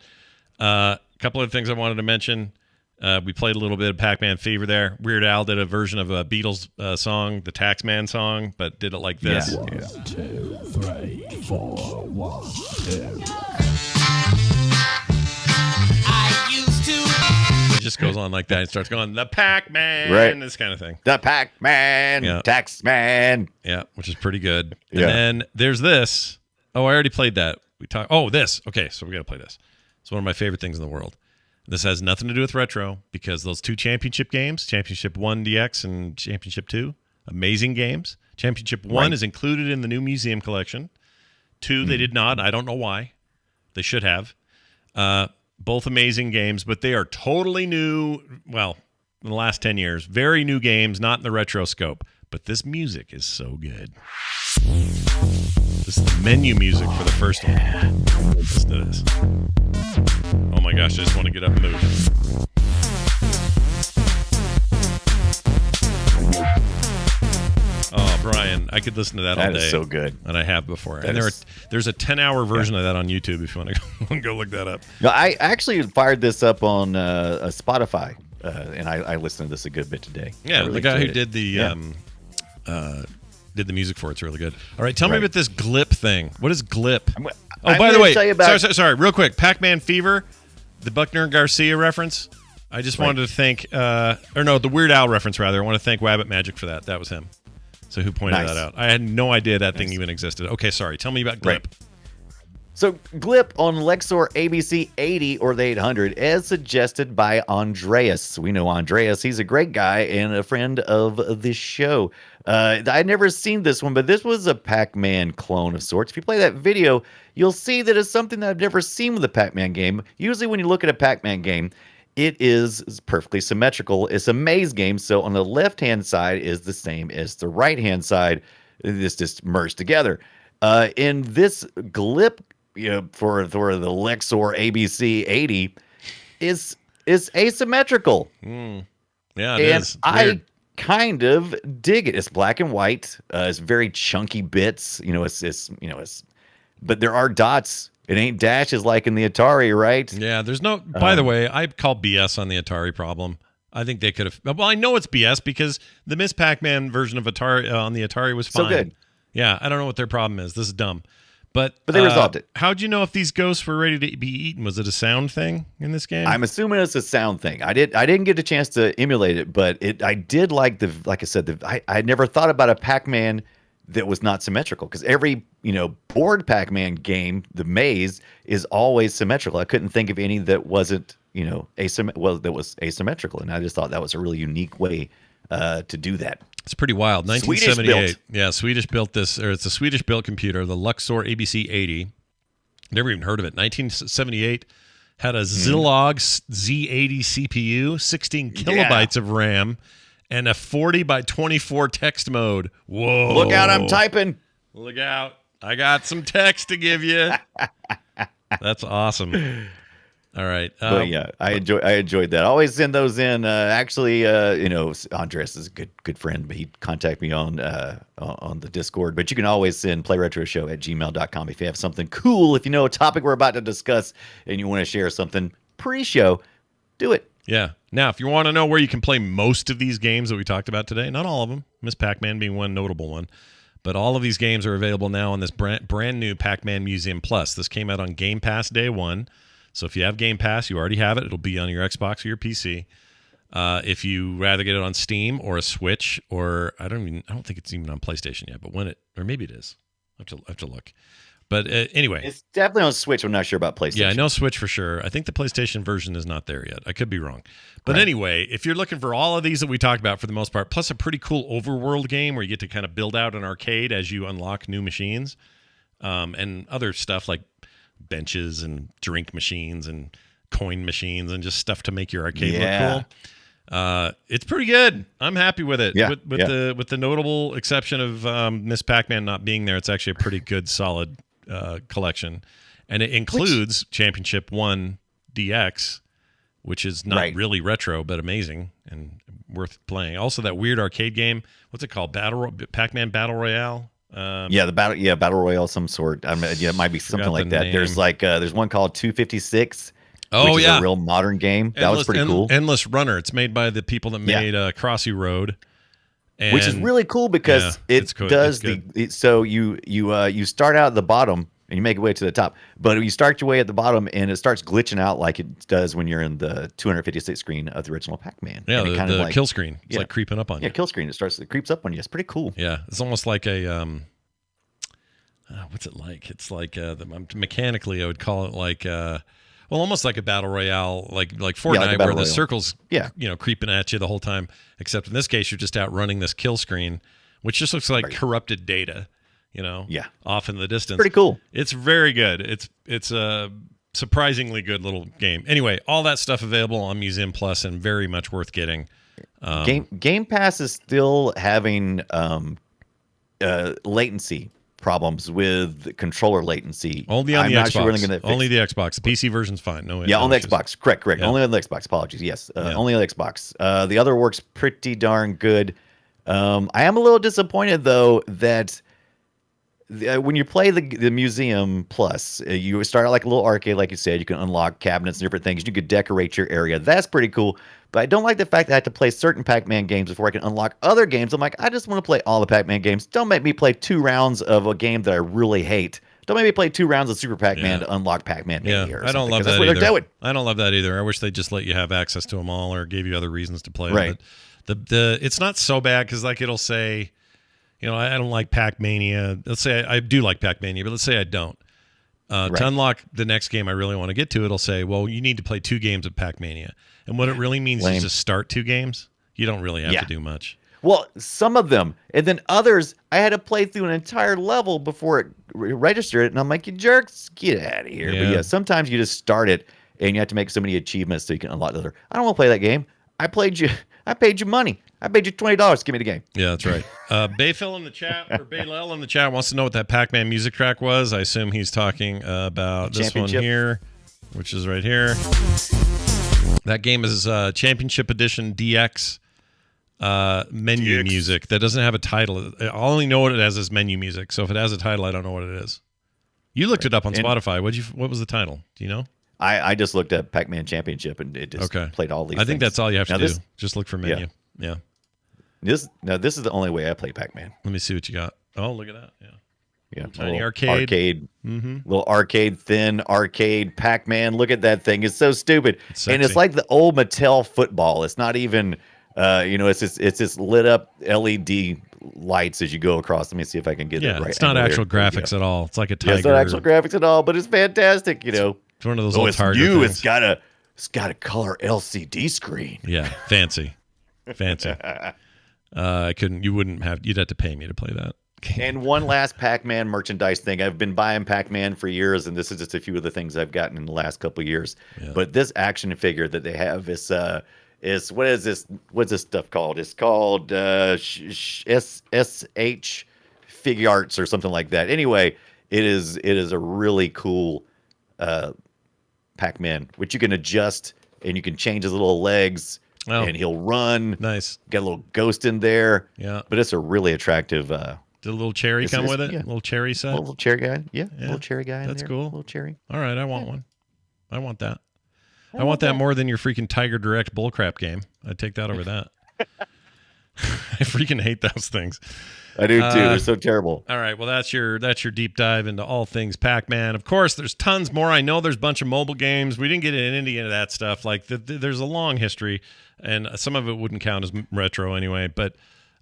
A couple of things I wanted to mention. We played a little bit of Pac-Man Fever there. Weird Al did a version of a Beatles song, the Taxman song, but did it like this. Yeah. 1, 2, 3, 4. 1, 2. It just goes on like that. It starts going, the Pac-Man, this kind of thing. The Pac-Man, Taxman. Yeah, which is pretty good. Yeah. And then there's this. Oh, I already played that. This. Okay, so we got to play this. It's one of my favorite things in the world. This has nothing to do with retro because those two championship games, Championship 1 DX and Championship 2, amazing games. Championship 1 is included in the new museum collection. 2, they did not. I don't know why. They should have. Both amazing games, but they are totally new. Well, in the last 10 years, very new games, not in the retro scope. But this music is so good. This is the menu music for the first one. Listen to this. Oh my gosh, I just want to get up and move. Oh, Brian, I could listen to that all day. That is so good. And I have before. There's a 10-hour version of that on YouTube if you want to go look that up. No, I actually fired this up on Spotify, and I listened to this a good bit today. Yeah, really the guy who enjoyed did the music for it's really good. All right, tell me about this glip thing. What is glip? I'm by the gonna way, tell you about- sorry, real quick. Pac-Man Fever, the Buckner and Garcia reference. I just wanted to thank, the Weird Al reference, rather. I want to thank Wabbit Magic for that. That was him. So who pointed that out? I had no idea that thing even existed. Okay, sorry. Tell me about glip. So glip on Lexor ABC 80 or the 800 as suggested by Andreas. We know Andreas. He's a great guy and a friend of this show. I'd never seen this one, but this was a Pac-Man clone of sorts. If you play that video, you'll see that it's something that I've never seen with a Pac-Man game. Usually when you look at a Pac-Man game, it is perfectly symmetrical. It's a maze game, so on the left-hand side is the same as the right-hand side. This just merged together. In this glip, for the Lexor ABC 80 is asymmetrical. Yeah, it is. I kind of dig it. It's black and white. It's very chunky bits. But there are dots. It ain't dashes like in the Atari, right? Yeah, there's no. By the way, I call BS on the Atari problem. I think they could have. Well, I know it's BS because the Miss Pac-Man version of Atari on the Atari was fine. So good. Yeah, I don't know what their problem is. This is dumb. But they resolved it. How'd you know if these ghosts were ready to be eaten? Was it a sound thing in this game? I'm assuming it's a sound thing. I didn't get a chance to emulate it, but I did like like I said, I never thought about a Pac-Man that was not symmetrical, because every board Pac-Man game, the maze is always symmetrical. I couldn't think of any that wasn't that was asymmetrical, and I just thought that was a really unique way to do that. It's pretty wild. 1978. Yeah, Swedish built this, or it's a Swedish built computer, the Luxor ABC 80. Never even heard of it. 1978 had a Zilog Z80 CPU, 16 kilobytes of RAM, and a 40 by 24 text mode. Whoa. Look out, I'm typing. Look out. I got some text to give you. That's awesome. All right. But yeah, I enjoyed that. I always send those in. Actually, Andres is a good friend, but he'd contact me on the Discord. But you can always send playretroshow@gmail.com if you have something cool. If you know a topic we're about to discuss and you want to share something pre-show, do it. Yeah. Now, if you want to know where you can play most of these games that we talked about today, not all of them, Miss Pac-Man being one notable one, but all of these games are available now on this brand new Pac-Man Museum Plus. This came out on Game Pass day one. So if you have Game Pass, you already have it. It'll be on your Xbox or your PC. If you rather get it on Steam or a Switch, or I don't think it's even on PlayStation yet, but or maybe it is. I have to look. But anyway, it's definitely on Switch. I'm not sure about PlayStation. Yeah, I know Switch for sure. I think the PlayStation version is not there yet. I could be wrong. But anyway, if you're looking for all of these that we talked about for the most part, plus a pretty cool overworld game where you get to kind of build out an arcade as you unlock new machines, and other stuff like benches and drink machines and coin machines and just stuff to make your arcade look cool. It's pretty good. I'm happy with it. Yeah, with the notable exception of Miss Pac-Man not being there, it's actually a pretty good, solid collection, and it includes Championship 1 DX, which is not really retro but amazing and worth playing. Also, that weird arcade game. What's it called? Pac-Man Battle Royale. Battle Royale, some sort. It might be something like that. Name. There's there's one called 256. Which is a real modern game. That was pretty cool. Endless Runner. It's made by the people that made Crossy Road, which is really cool because it does so you start out at the bottom and you make your way to the top, but you start your way at the bottom and it starts glitching out like it does when you're in the 256 screen of the original Pac-Man. Yeah, the kill screen. It's like creeping up on you. Yeah, kill screen. It creeps up on you. It's pretty cool. Yeah, it's almost like a what's it like? It's like mechanically I would call it like almost like a battle royale, like Fortnite, where the circles, creeping at you the whole time. Except in this case, you're just out running this kill screen, which just looks like corrupted data, off in the distance. Pretty cool. It's very good. It's a surprisingly good little game. Anyway, all that stuff available on Museum Plus and very much worth getting. Game Pass is still having latency problems with controller latency. Only on the Xbox. Only the Xbox. The PC version's fine. On the Xbox. Correct. Yeah. Only on the Xbox. Apologies. Yes. Only on the Xbox. The other works pretty darn good. I am a little disappointed though that when you play the Museum Plus, you start out like a little arcade, like you said. You can unlock cabinets and different things. You could decorate your area. That's pretty cool. But I don't like the fact that I have to play certain Pac-Man games before I can unlock other games. I'm like, I just want to play all the Pac-Man games. Don't make me play 2 rounds of a game that I really hate. Don't make me play 2 rounds of Super Pac-Man to unlock Pac-Man. Yeah, I don't love that either. That's what they're doing. I don't love that either. I wish they just let you have access to them all or gave you other reasons to play. Right. But it's not so bad because it'll say, I don't like Pac-Mania. Let's say I do like Pac-Mania, but let's say I don't. To unlock the next game I really want to get to, it'll say, well, you need to play 2 games of Pac-Mania. And what it really means is just start 2 games. You don't really have to do much. Well, some of them. And then others, I had to play through an entire level before it registered it. And I'm like, you jerks, get out of here. Yeah. But sometimes you just start it and you have to make so many achievements so you can unlock the other. I don't want to play that game. I paid you money. I paid you $20. Give me the game. Yeah, that's right. Bayphil in the chat, or Baylel in the chat, wants to know what that Pac-Man music track was. I assume he's talking about this one here, which is right here. That game is Championship Edition DX menu music. That doesn't have a title. I only know what it has as menu music. So if it has a title, I don't know what it is. You looked it up on Spotify. What was the title? Do you know? I just looked at Pac-Man Championship and it just played all these. I think that's all you have to do. Just look for menu. Yeah. This is the only way I play Pac-Man. Let me see what you got. Oh, look at that. Yeah. Yeah, tiny arcade. Little arcade, thin arcade Pac-Man. Look at that thing. It's so stupid. And it's sexy. like the old Mattel football. It's not even, it's just lit up LED lights as you go across. Let me see if I can get it right. It's not actual graphics at all. It's like a tiger. Yeah, it's not actual graphics at all, but it's fantastic. It's one of those oh, old it's Target new. things. It's got a color LCD screen. Yeah, fancy. You'd have to pay me to play that. And one last Pac-Man merchandise thing. I've been buying Pac-Man for years, and this is just a few of the things I've gotten in the last couple of years. Yeah. But this action figure that they have is what is this? What's this stuff called? It's called SH Figure Arts or something like that. Anyway, it is a really cool Pac-Man, which you can adjust and you can change his little legs. Oh. And he'll run. Nice. Got a little ghost in there. Yeah. But it's a really attractive. Did a little cherry come with it? Yeah. A little cherry set? A little cherry guy. Yeah. A little cherry guy in That's there. cool. A little cherry. All right, I want one. I want that. I want that more than your freaking Tiger Direct bullcrap game. I'd take that over that. I freaking hate those things. I do too. They're so terrible. All right, well that's your deep dive into all things Pac-Man. Of course, there's tons more. I know there's a bunch of mobile games. We didn't get into any of that stuff. Like there's a long history, and some of it wouldn't count as retro anyway. But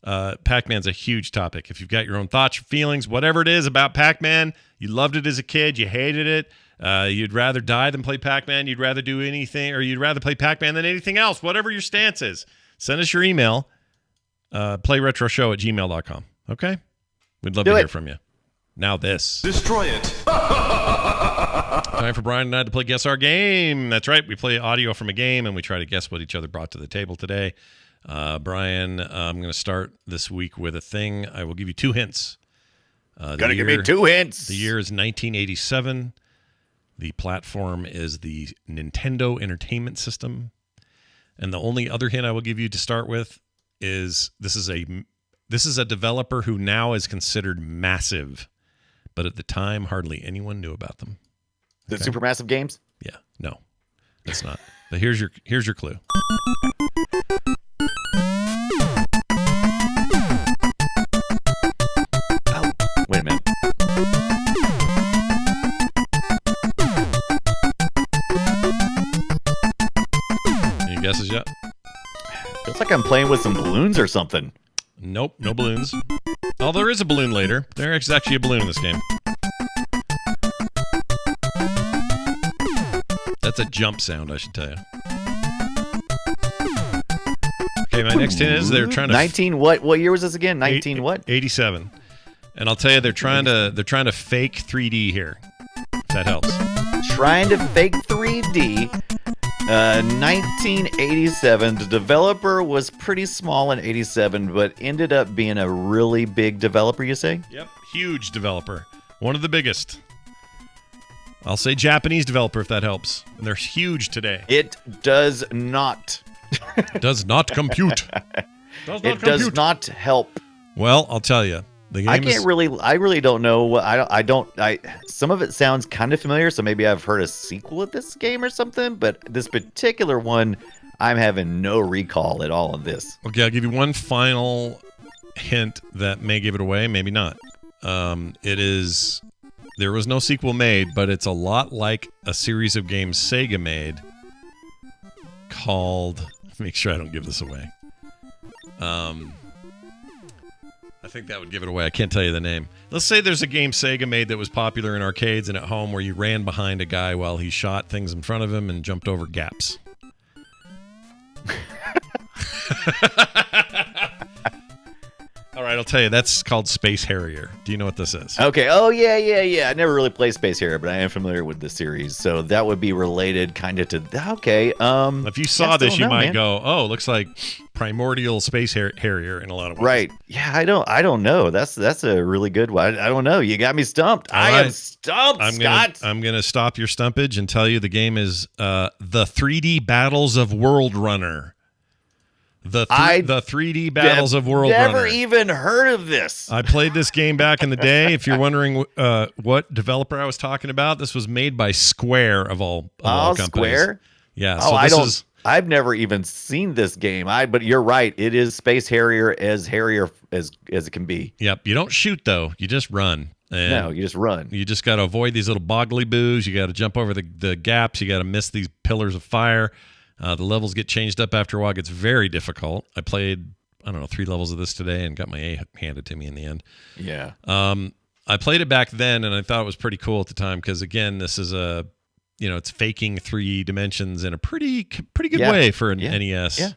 Pac-Man's a huge topic. If you've got your own thoughts, feelings, whatever it is about Pac-Man, you loved it as a kid, you hated it, you'd rather die than play Pac-Man, you'd rather do anything, or you'd rather play Pac-Man than anything else, whatever your stance is, send us your email, playretroshow@gmail.com. Okay? We'd love to hear from you. Now this. Destroy it. Time for Brian and I to play Guess Our Game. That's right. We play audio from a game, and we try to guess what each other brought to the table today. Brian, I'm going to start this week with a thing. I will give you 2 hints. Gotta give me 2 hints. The year is 1987. The platform is the Nintendo Entertainment System. And the only other hint I will give you to start with is this is a developer who now is considered massive, but at the time hardly anyone knew about them. The Supermassive Games? Yeah, no, it's not. But here's your clue. Oh, wait a minute. Any guesses yet? Feels like I'm playing with some balloons or something. Nope, no balloons. Oh, there is a balloon later. There is actually a balloon in this game. That's a jump sound, I should tell you. Okay, my next hint is they're trying to 19 what? What year was this again? 19 what? 87. And I'll tell you they're trying to fake 3D here. If that helps. Trying to fake 3D. 1987. The developer was pretty small in 87, but ended up being a really big developer, you say? Yep, huge developer. One of the biggest. I'll say Japanese developer if that helps. And they're huge today. It does not. Does not compute. Does not help. Well, I'll tell you. The game I really don't know. Some of it sounds kind of familiar, so maybe I've heard a sequel of this game or something, but this particular one, I'm having no recall at all of this. Okay, I'll give you one final hint that may give it away, maybe not. There was no sequel made, but it's a lot like a series of games Sega made called, make sure I don't give this away. I think that would give it away. I can't tell you the name. Let's say there's a game Sega made that was popular in arcades and at home where you ran behind a guy while he shot things in front of him and jumped over gaps. All right, I'll tell you. That's called Space Harrier. Do you know what this is? Okay. Oh, yeah. I never really played Space Harrier, but I am familiar with the series. So that would be related kind of to... Okay. If you saw this, you might go, oh, looks like primordial Space Harrier in a lot of ways. Right. Yeah, I don't know. That's a really good one. I don't know. You got me stumped. I am stumped, Scott. I'm going to stop your stumpage and tell you the game is the 3D Battles of World Runner. The 3D Battles of World Runner. Never even heard of this. I played this game back in the day. If you're wondering what developer I was talking about, this was made by Square of all companies. Square? Yeah. Oh, I've never even seen this game. But you're right. It is Space Harrier as it can be. Yep. You don't shoot though. You just run. And no, you just run. You just got to avoid these little boggly boos. You got to jump over the gaps. You got to miss these pillars of fire. The levels get changed up after a while. It gets very difficult. I played, 3 levels of this today and got my A handed to me in the end. Yeah. I played it back then, and I thought it was pretty cool at the time because, again, this is it's faking 3 dimensions in a pretty good way for an NES. Yeah.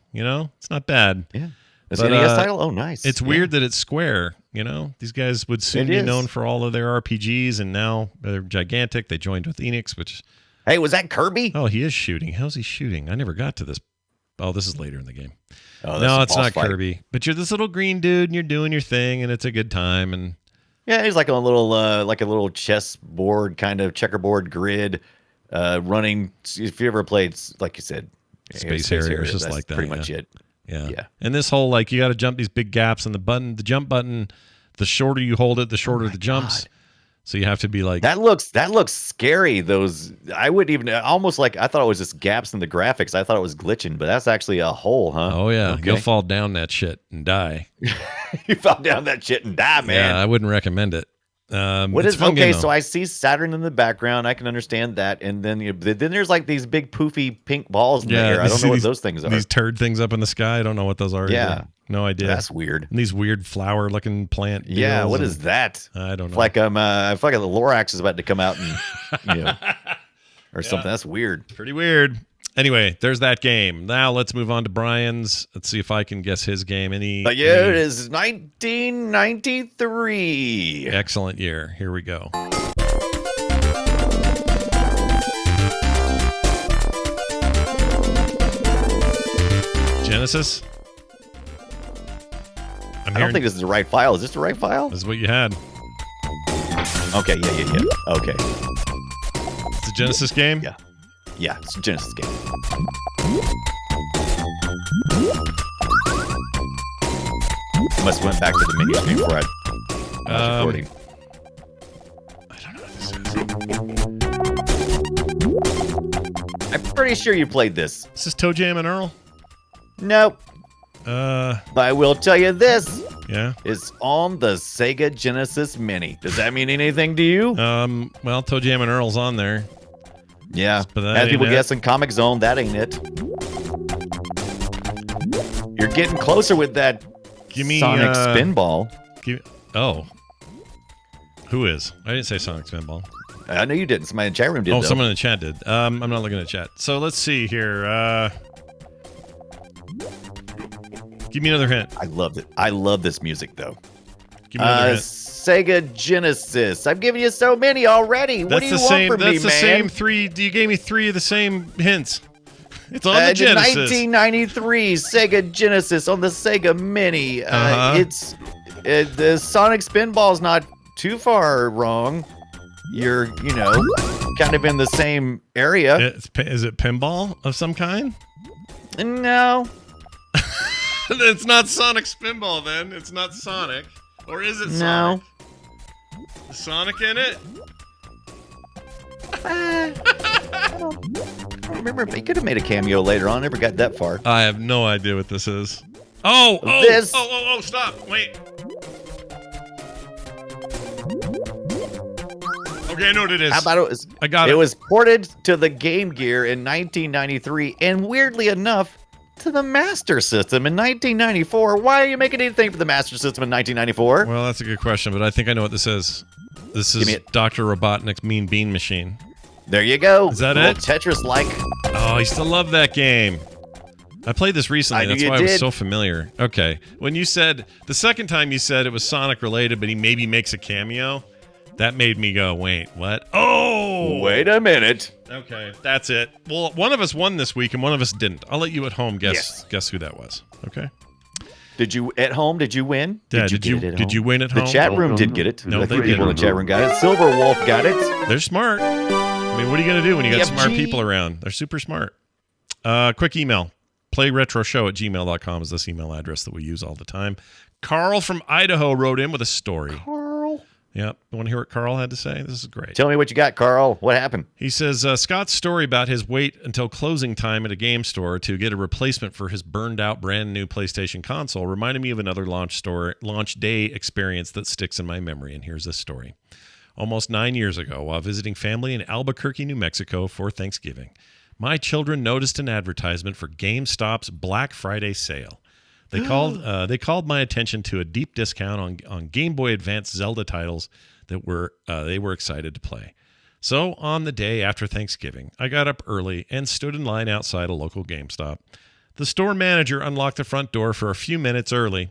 It's not bad. Yeah. This NES title? Oh, nice. It's weird that it's Square. These guys would soon be known for all of their RPGs, and now they're gigantic. They joined with Enix, which... Hey, was that Kirby? Oh, he is shooting. How's he shooting? I never got to this. Oh, this is later in the game. Oh, no, it's not Kirby. But you're this little green dude, and you're doing your thing, and it's a good time. And yeah, he's like a little chessboard kind of checkerboard grid, running. If you ever played, like you said, Space Harrier, it's just like that. Pretty much it. Yeah. And this whole you got to jump these big gaps, and the jump button, the shorter you hold it, the shorter the jumps. God. So you have to be like that looks scary. Those I wouldn't even almost I thought it was just gaps in the graphics. I thought it was glitching, but that's actually a hole, huh? Oh yeah, okay. You'll fall down that shit and die. You fall down that shit and die, man. Yeah, I wouldn't recommend it. What is okay? So I see Saturn in the background. I can understand that, and then there's these big poofy pink balls in the air. I don't know what those things are. These turd things up in the sky. I don't know what those are. Yeah. Either. No idea. That's weird. And these weird flower-looking plant. Yeah, what is that? I don't know. It's I feel like the Lorax is about to come out and or something. That's weird. Pretty weird. Anyway, there's that game. Now let's move on to Brian's. Let's see if I can guess his game. It is 1993. Excellent year. Here we go. Genesis? I don't think this is the right file. Is this the right file? This is what you had. Okay, yeah. Okay. It's a Genesis game? Yeah, it's a Genesis game. I must have went back to the menu screen before I was recording. I don't know what this is. I'm pretty sure you played this. Is this Toe Jam and Earl? Nope. But I will tell you this. Yeah. It's on the Sega Genesis Mini. Does that mean anything to you? Well, Toe Jam and Earl's on there. Yeah. But that as people it. guess in Comic Zone, that ain't it. You're getting closer with that Sonic Spinball. Who is? I didn't say Sonic Spinball. I know you didn't. Somebody in the chat room did. Oh, someone in the chat did. I'm not looking at chat. So let's see here. Give me another hint. I loved it. I love this music, though. Give me another hint. Sega Genesis. I've given you so many already. What do you want from me, man? That's the same 3. You gave me 3 of the same hints. It's on the Genesis. 1993 Sega Genesis on the Sega Mini. It's the Sonic Spinball's not too far wrong. You're, kind of in the same area. Is it pinball of some kind? No. It's not Sonic Spinball then. It's not Sonic. Or is it Sonic? No. Is Sonic in it? I don't remember. He could have made a cameo later on. Never got that far. I have no idea what this is. Oh, Stop. Wait. Okay, I know what it is. How about it was? I got it. It was ported to the Game Gear in 1993, and weirdly enough, to the Master System in 1994. Why are you making anything for the Master System in 1994? Well, that's a good question, but I think I know what this is. This is Dr. Robotnik's Mean Bean Machine. There you go. Is that it? Tetris-like. Oh, I used to love that game. I played this recently. That's why it was so familiar. Okay. When you said, the second time you said it was Sonic related, but he maybe makes a cameo, that made me go, wait, what? Oh! Wait a minute. Okay, that's it. Well, one of us won this week and one of us didn't. I'll let you at home guess who that was. Okay. Did you at home? Did you win? Yeah, did you win at home? The chat room did get it. No, they people didn't. in the chat room got it. Silver Wolf got it. They're smart. I mean, what are you going to do when you got smart people around? They're super smart. Quick email. playretroshow@gmail.com is this email address that we use all the time. Carl from Idaho wrote in with a story. Carl. Yep. You want to hear what Carl had to say? This is great. Tell me what you got, Carl. What happened? He says, Scott's story about his wait until closing time at a game store to get a replacement for his burned out brand new PlayStation console reminded me of another launch day experience that sticks in my memory. And here's this story. Almost 9 years ago, while visiting family in Albuquerque, New Mexico for Thanksgiving, my children noticed an advertisement for GameStop's Black Friday sale. They called my attention to a deep discount on Game Boy Advance Zelda titles that they were excited to play. So on the day after Thanksgiving, I got up early and stood in line outside a local GameStop. The store manager unlocked the front door for a few minutes early,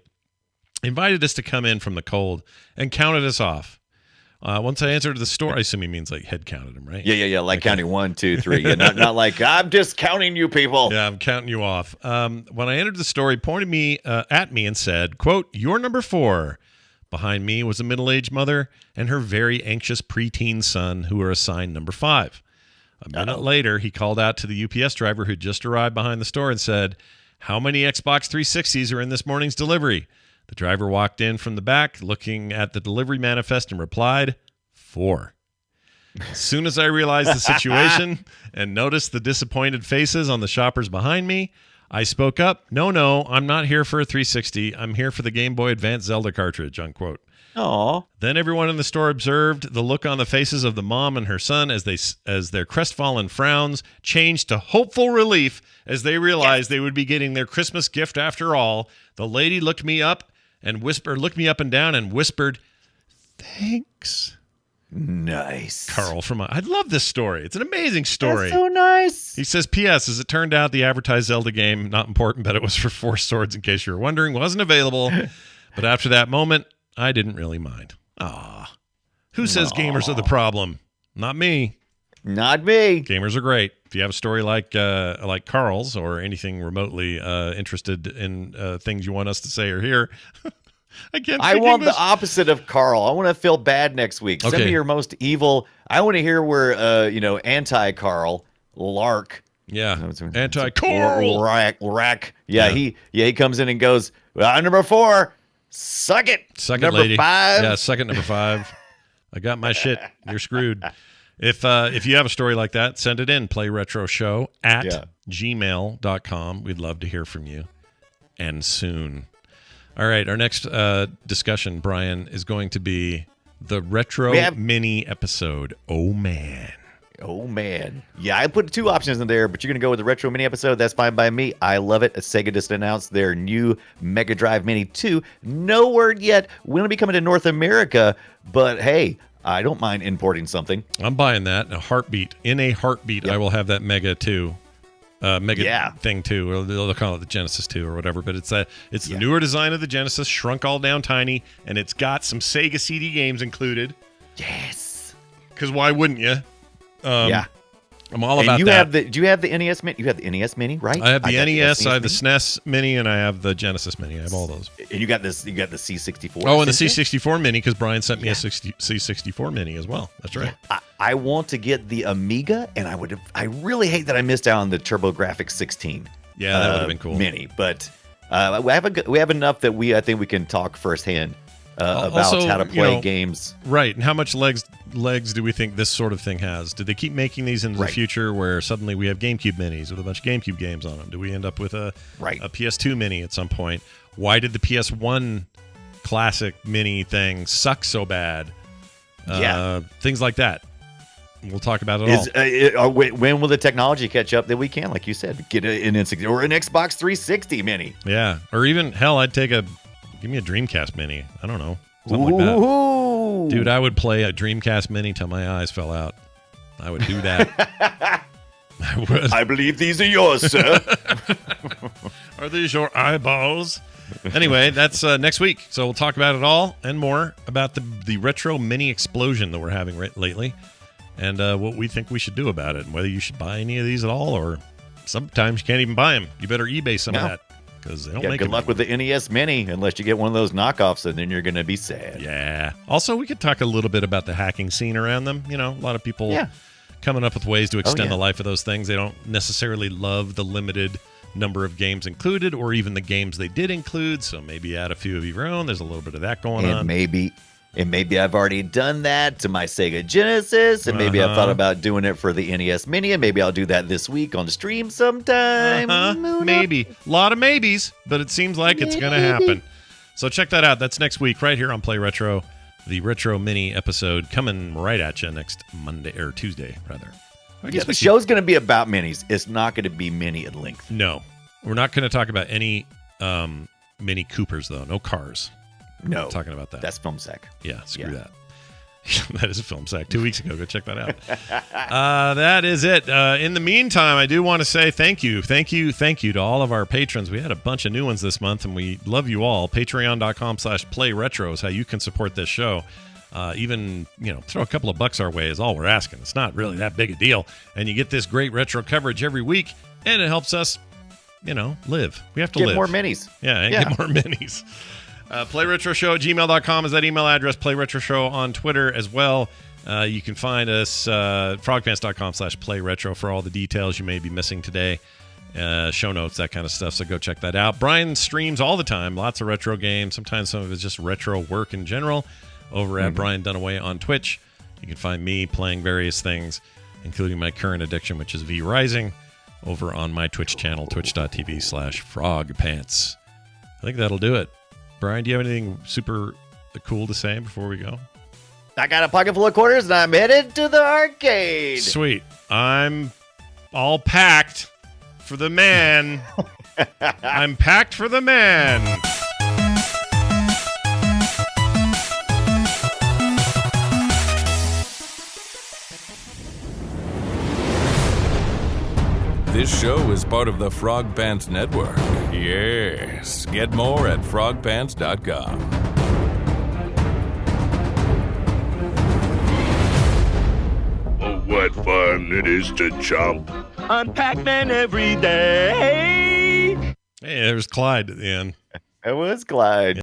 invited us to come in from the cold, and counted us off. Once I entered the store, I assume he means like head counted him, right? Yeah. Like counting 1, 2, 3. Yeah, not like I'm just counting you people. Yeah, I'm counting you off. When I entered the store, he pointed at me and said, quote, "You're number 4. Behind me was a middle-aged mother and her very anxious preteen son who were assigned number 5. A minute later, he called out to the UPS driver who just arrived behind the store and said, "How many Xbox 360s are in this morning's delivery?" The driver walked in from the back, looking at the delivery manifest, and replied, 4. As soon as I realized the situation and noticed the disappointed faces on the shoppers behind me, I spoke up, No, I'm not here for a 360. I'm here for the Game Boy Advance Zelda cartridge," unquote. Aww. Then everyone in the store observed the look on the faces of the mom and her son as their crestfallen frowns changed to hopeful relief as they realized they would be getting their Christmas gift after all. The lady looked me up and down and whispered, "Thanks." Nice. Carl I love this story. It's an amazing story. That's so nice. He says, "P.S. As it turned out, the advertised Zelda game, not important, but it was for 4 swords in case you were wondering, wasn't available. But after that moment, I didn't really mind." Ah, who says gamers are the problem? Not me. Not me. Gamers are great. If you have a story like Carl's or anything remotely interested in things you want us to say or hear, I want the opposite of Carl. I want to feel bad next week. Send me your most evil. I want to hear where anti-Carl, Lark. Yeah, anti-Carl. Rack. Yeah, he comes in and goes, "Well, number 4, suck it. Suck it, number lady. 5. Yeah, suck it, number 5. I got my shit. You're screwed." If you have a story like that, send it in. playretroshow@gmail.com. We'd love to hear from you. And soon. All right, our next discussion, Brian, is going to be the Retro Mini episode. Oh, man. Yeah, I put 2 options in there, but you're going to go with the Retro Mini episode. That's fine by me. I love it. Sega just announced their new Mega Drive Mini 2. No word yet when it'll be coming to North America, but hey, I don't mind importing something. I'm buying that in a heartbeat. Yep. I will have that Mega 2. Thing 2, or they'll call it the Genesis 2 or whatever, but it's the newer design of the Genesis, shrunk all down tiny, and it's got some Sega CD games included. Yes. Because why wouldn't you? I'm all about that. Do you have the NES Mini? You have the NES Mini, right? I have the NES, I have the SNES Mini, and I have the Genesis Mini. I have all those. And you got the C64. Oh, and the C64 Mini, because Brian sent me a C64 Mini as well. That's right. I want to get the Amiga, and I really hate that I missed out on the TurboGrafx 16. Yeah, that would have been cool. Mini, but we have enough that I think we can talk firsthand about how to play games. Right, and how much legs do we think this sort of thing has? Do they keep making these into the future where suddenly we have GameCube Minis with a bunch of GameCube games on them? Do we end up with a PS2 Mini at some point? Why did the PS1 Classic Mini thing suck so bad? Things like that. We'll talk about it all. When will the technology catch up that we can, like you said, get an Xbox 360 Mini? Yeah, or even, hell, give me a Dreamcast Mini. I don't know. Something like that. Dude, I would play a Dreamcast Mini till my eyes fell out. I would do that. I would. I believe these are yours, sir. Are these your eyeballs? Anyway, that's next week. So we'll talk about it all and more about the retro mini explosion that we're having lately and what we think we should do about it and whether you should buy any of these at all, or sometimes you can't even buy them. You better eBay some of that. Because they don't make good luck with the NES Mini unless you get one of those knockoffs, and then you're going to be sad. Yeah. Also, we could talk a little bit about the hacking scene around them. You know, a lot of people coming up with ways to extend the life of those things. They don't necessarily love the limited number of games included, or even the games they did include. So maybe add a few of your own. There's a little bit of that going on. And maybe I've already done that to my Sega Genesis, and maybe I've thought about doing it for the NES Mini, and maybe I'll do that this week on the stream sometime. Maybe. A lot of maybes, but it seems like it's going to happen. So check that out. That's next week right here on Play Retro. The Retro Mini episode coming right at you next Monday, or Tuesday, rather. I guess the show's going to be about minis. It's not going to be mini at length. No. We're not going to talk about any Mini Coopers, though. No cars. No. Not talking about that. That's Film Sack. Yeah, screw that. That is a Film Sack. 2 weeks ago. Go check that out. That is it. In the meantime, I do want to say thank you to all of our patrons. We had a bunch of new ones this month, and we love you all. Patreon.com/playretro is how you can support this show. Even, throw a couple of bucks our way is all we're asking. It's not really that big a deal. And you get this great retro coverage every week, and it helps us, live. We have to live. Get more minis. Yeah, get more minis. PlayRetroShow@gmail.com is that email address. PlayRetroShow on Twitter as well. You can find us frogpants.com/playretro for all the details you may be missing today. Show notes, that kind of stuff. So go check that out. Brian streams all the time. Lots of retro games. Sometimes some of it's just retro work in general over at Brian Dunaway on Twitch. You can find me playing various things, including my current addiction, which is V Rising, over on my Twitch channel, twitch.tv/frogpants. I think that'll do it. Brian, do you have anything super cool to say before we go? I got a pocket full of quarters, and I'm headed to the arcade. Sweet. I'm all packed for the man. I'm packed for the man. This show is part of the Frog Pants Network. Yes. Get more at frogpants.com. Oh, what fun it is to jump on Pac-Man every day. Hey, there's Clyde at the end. It was Clyde.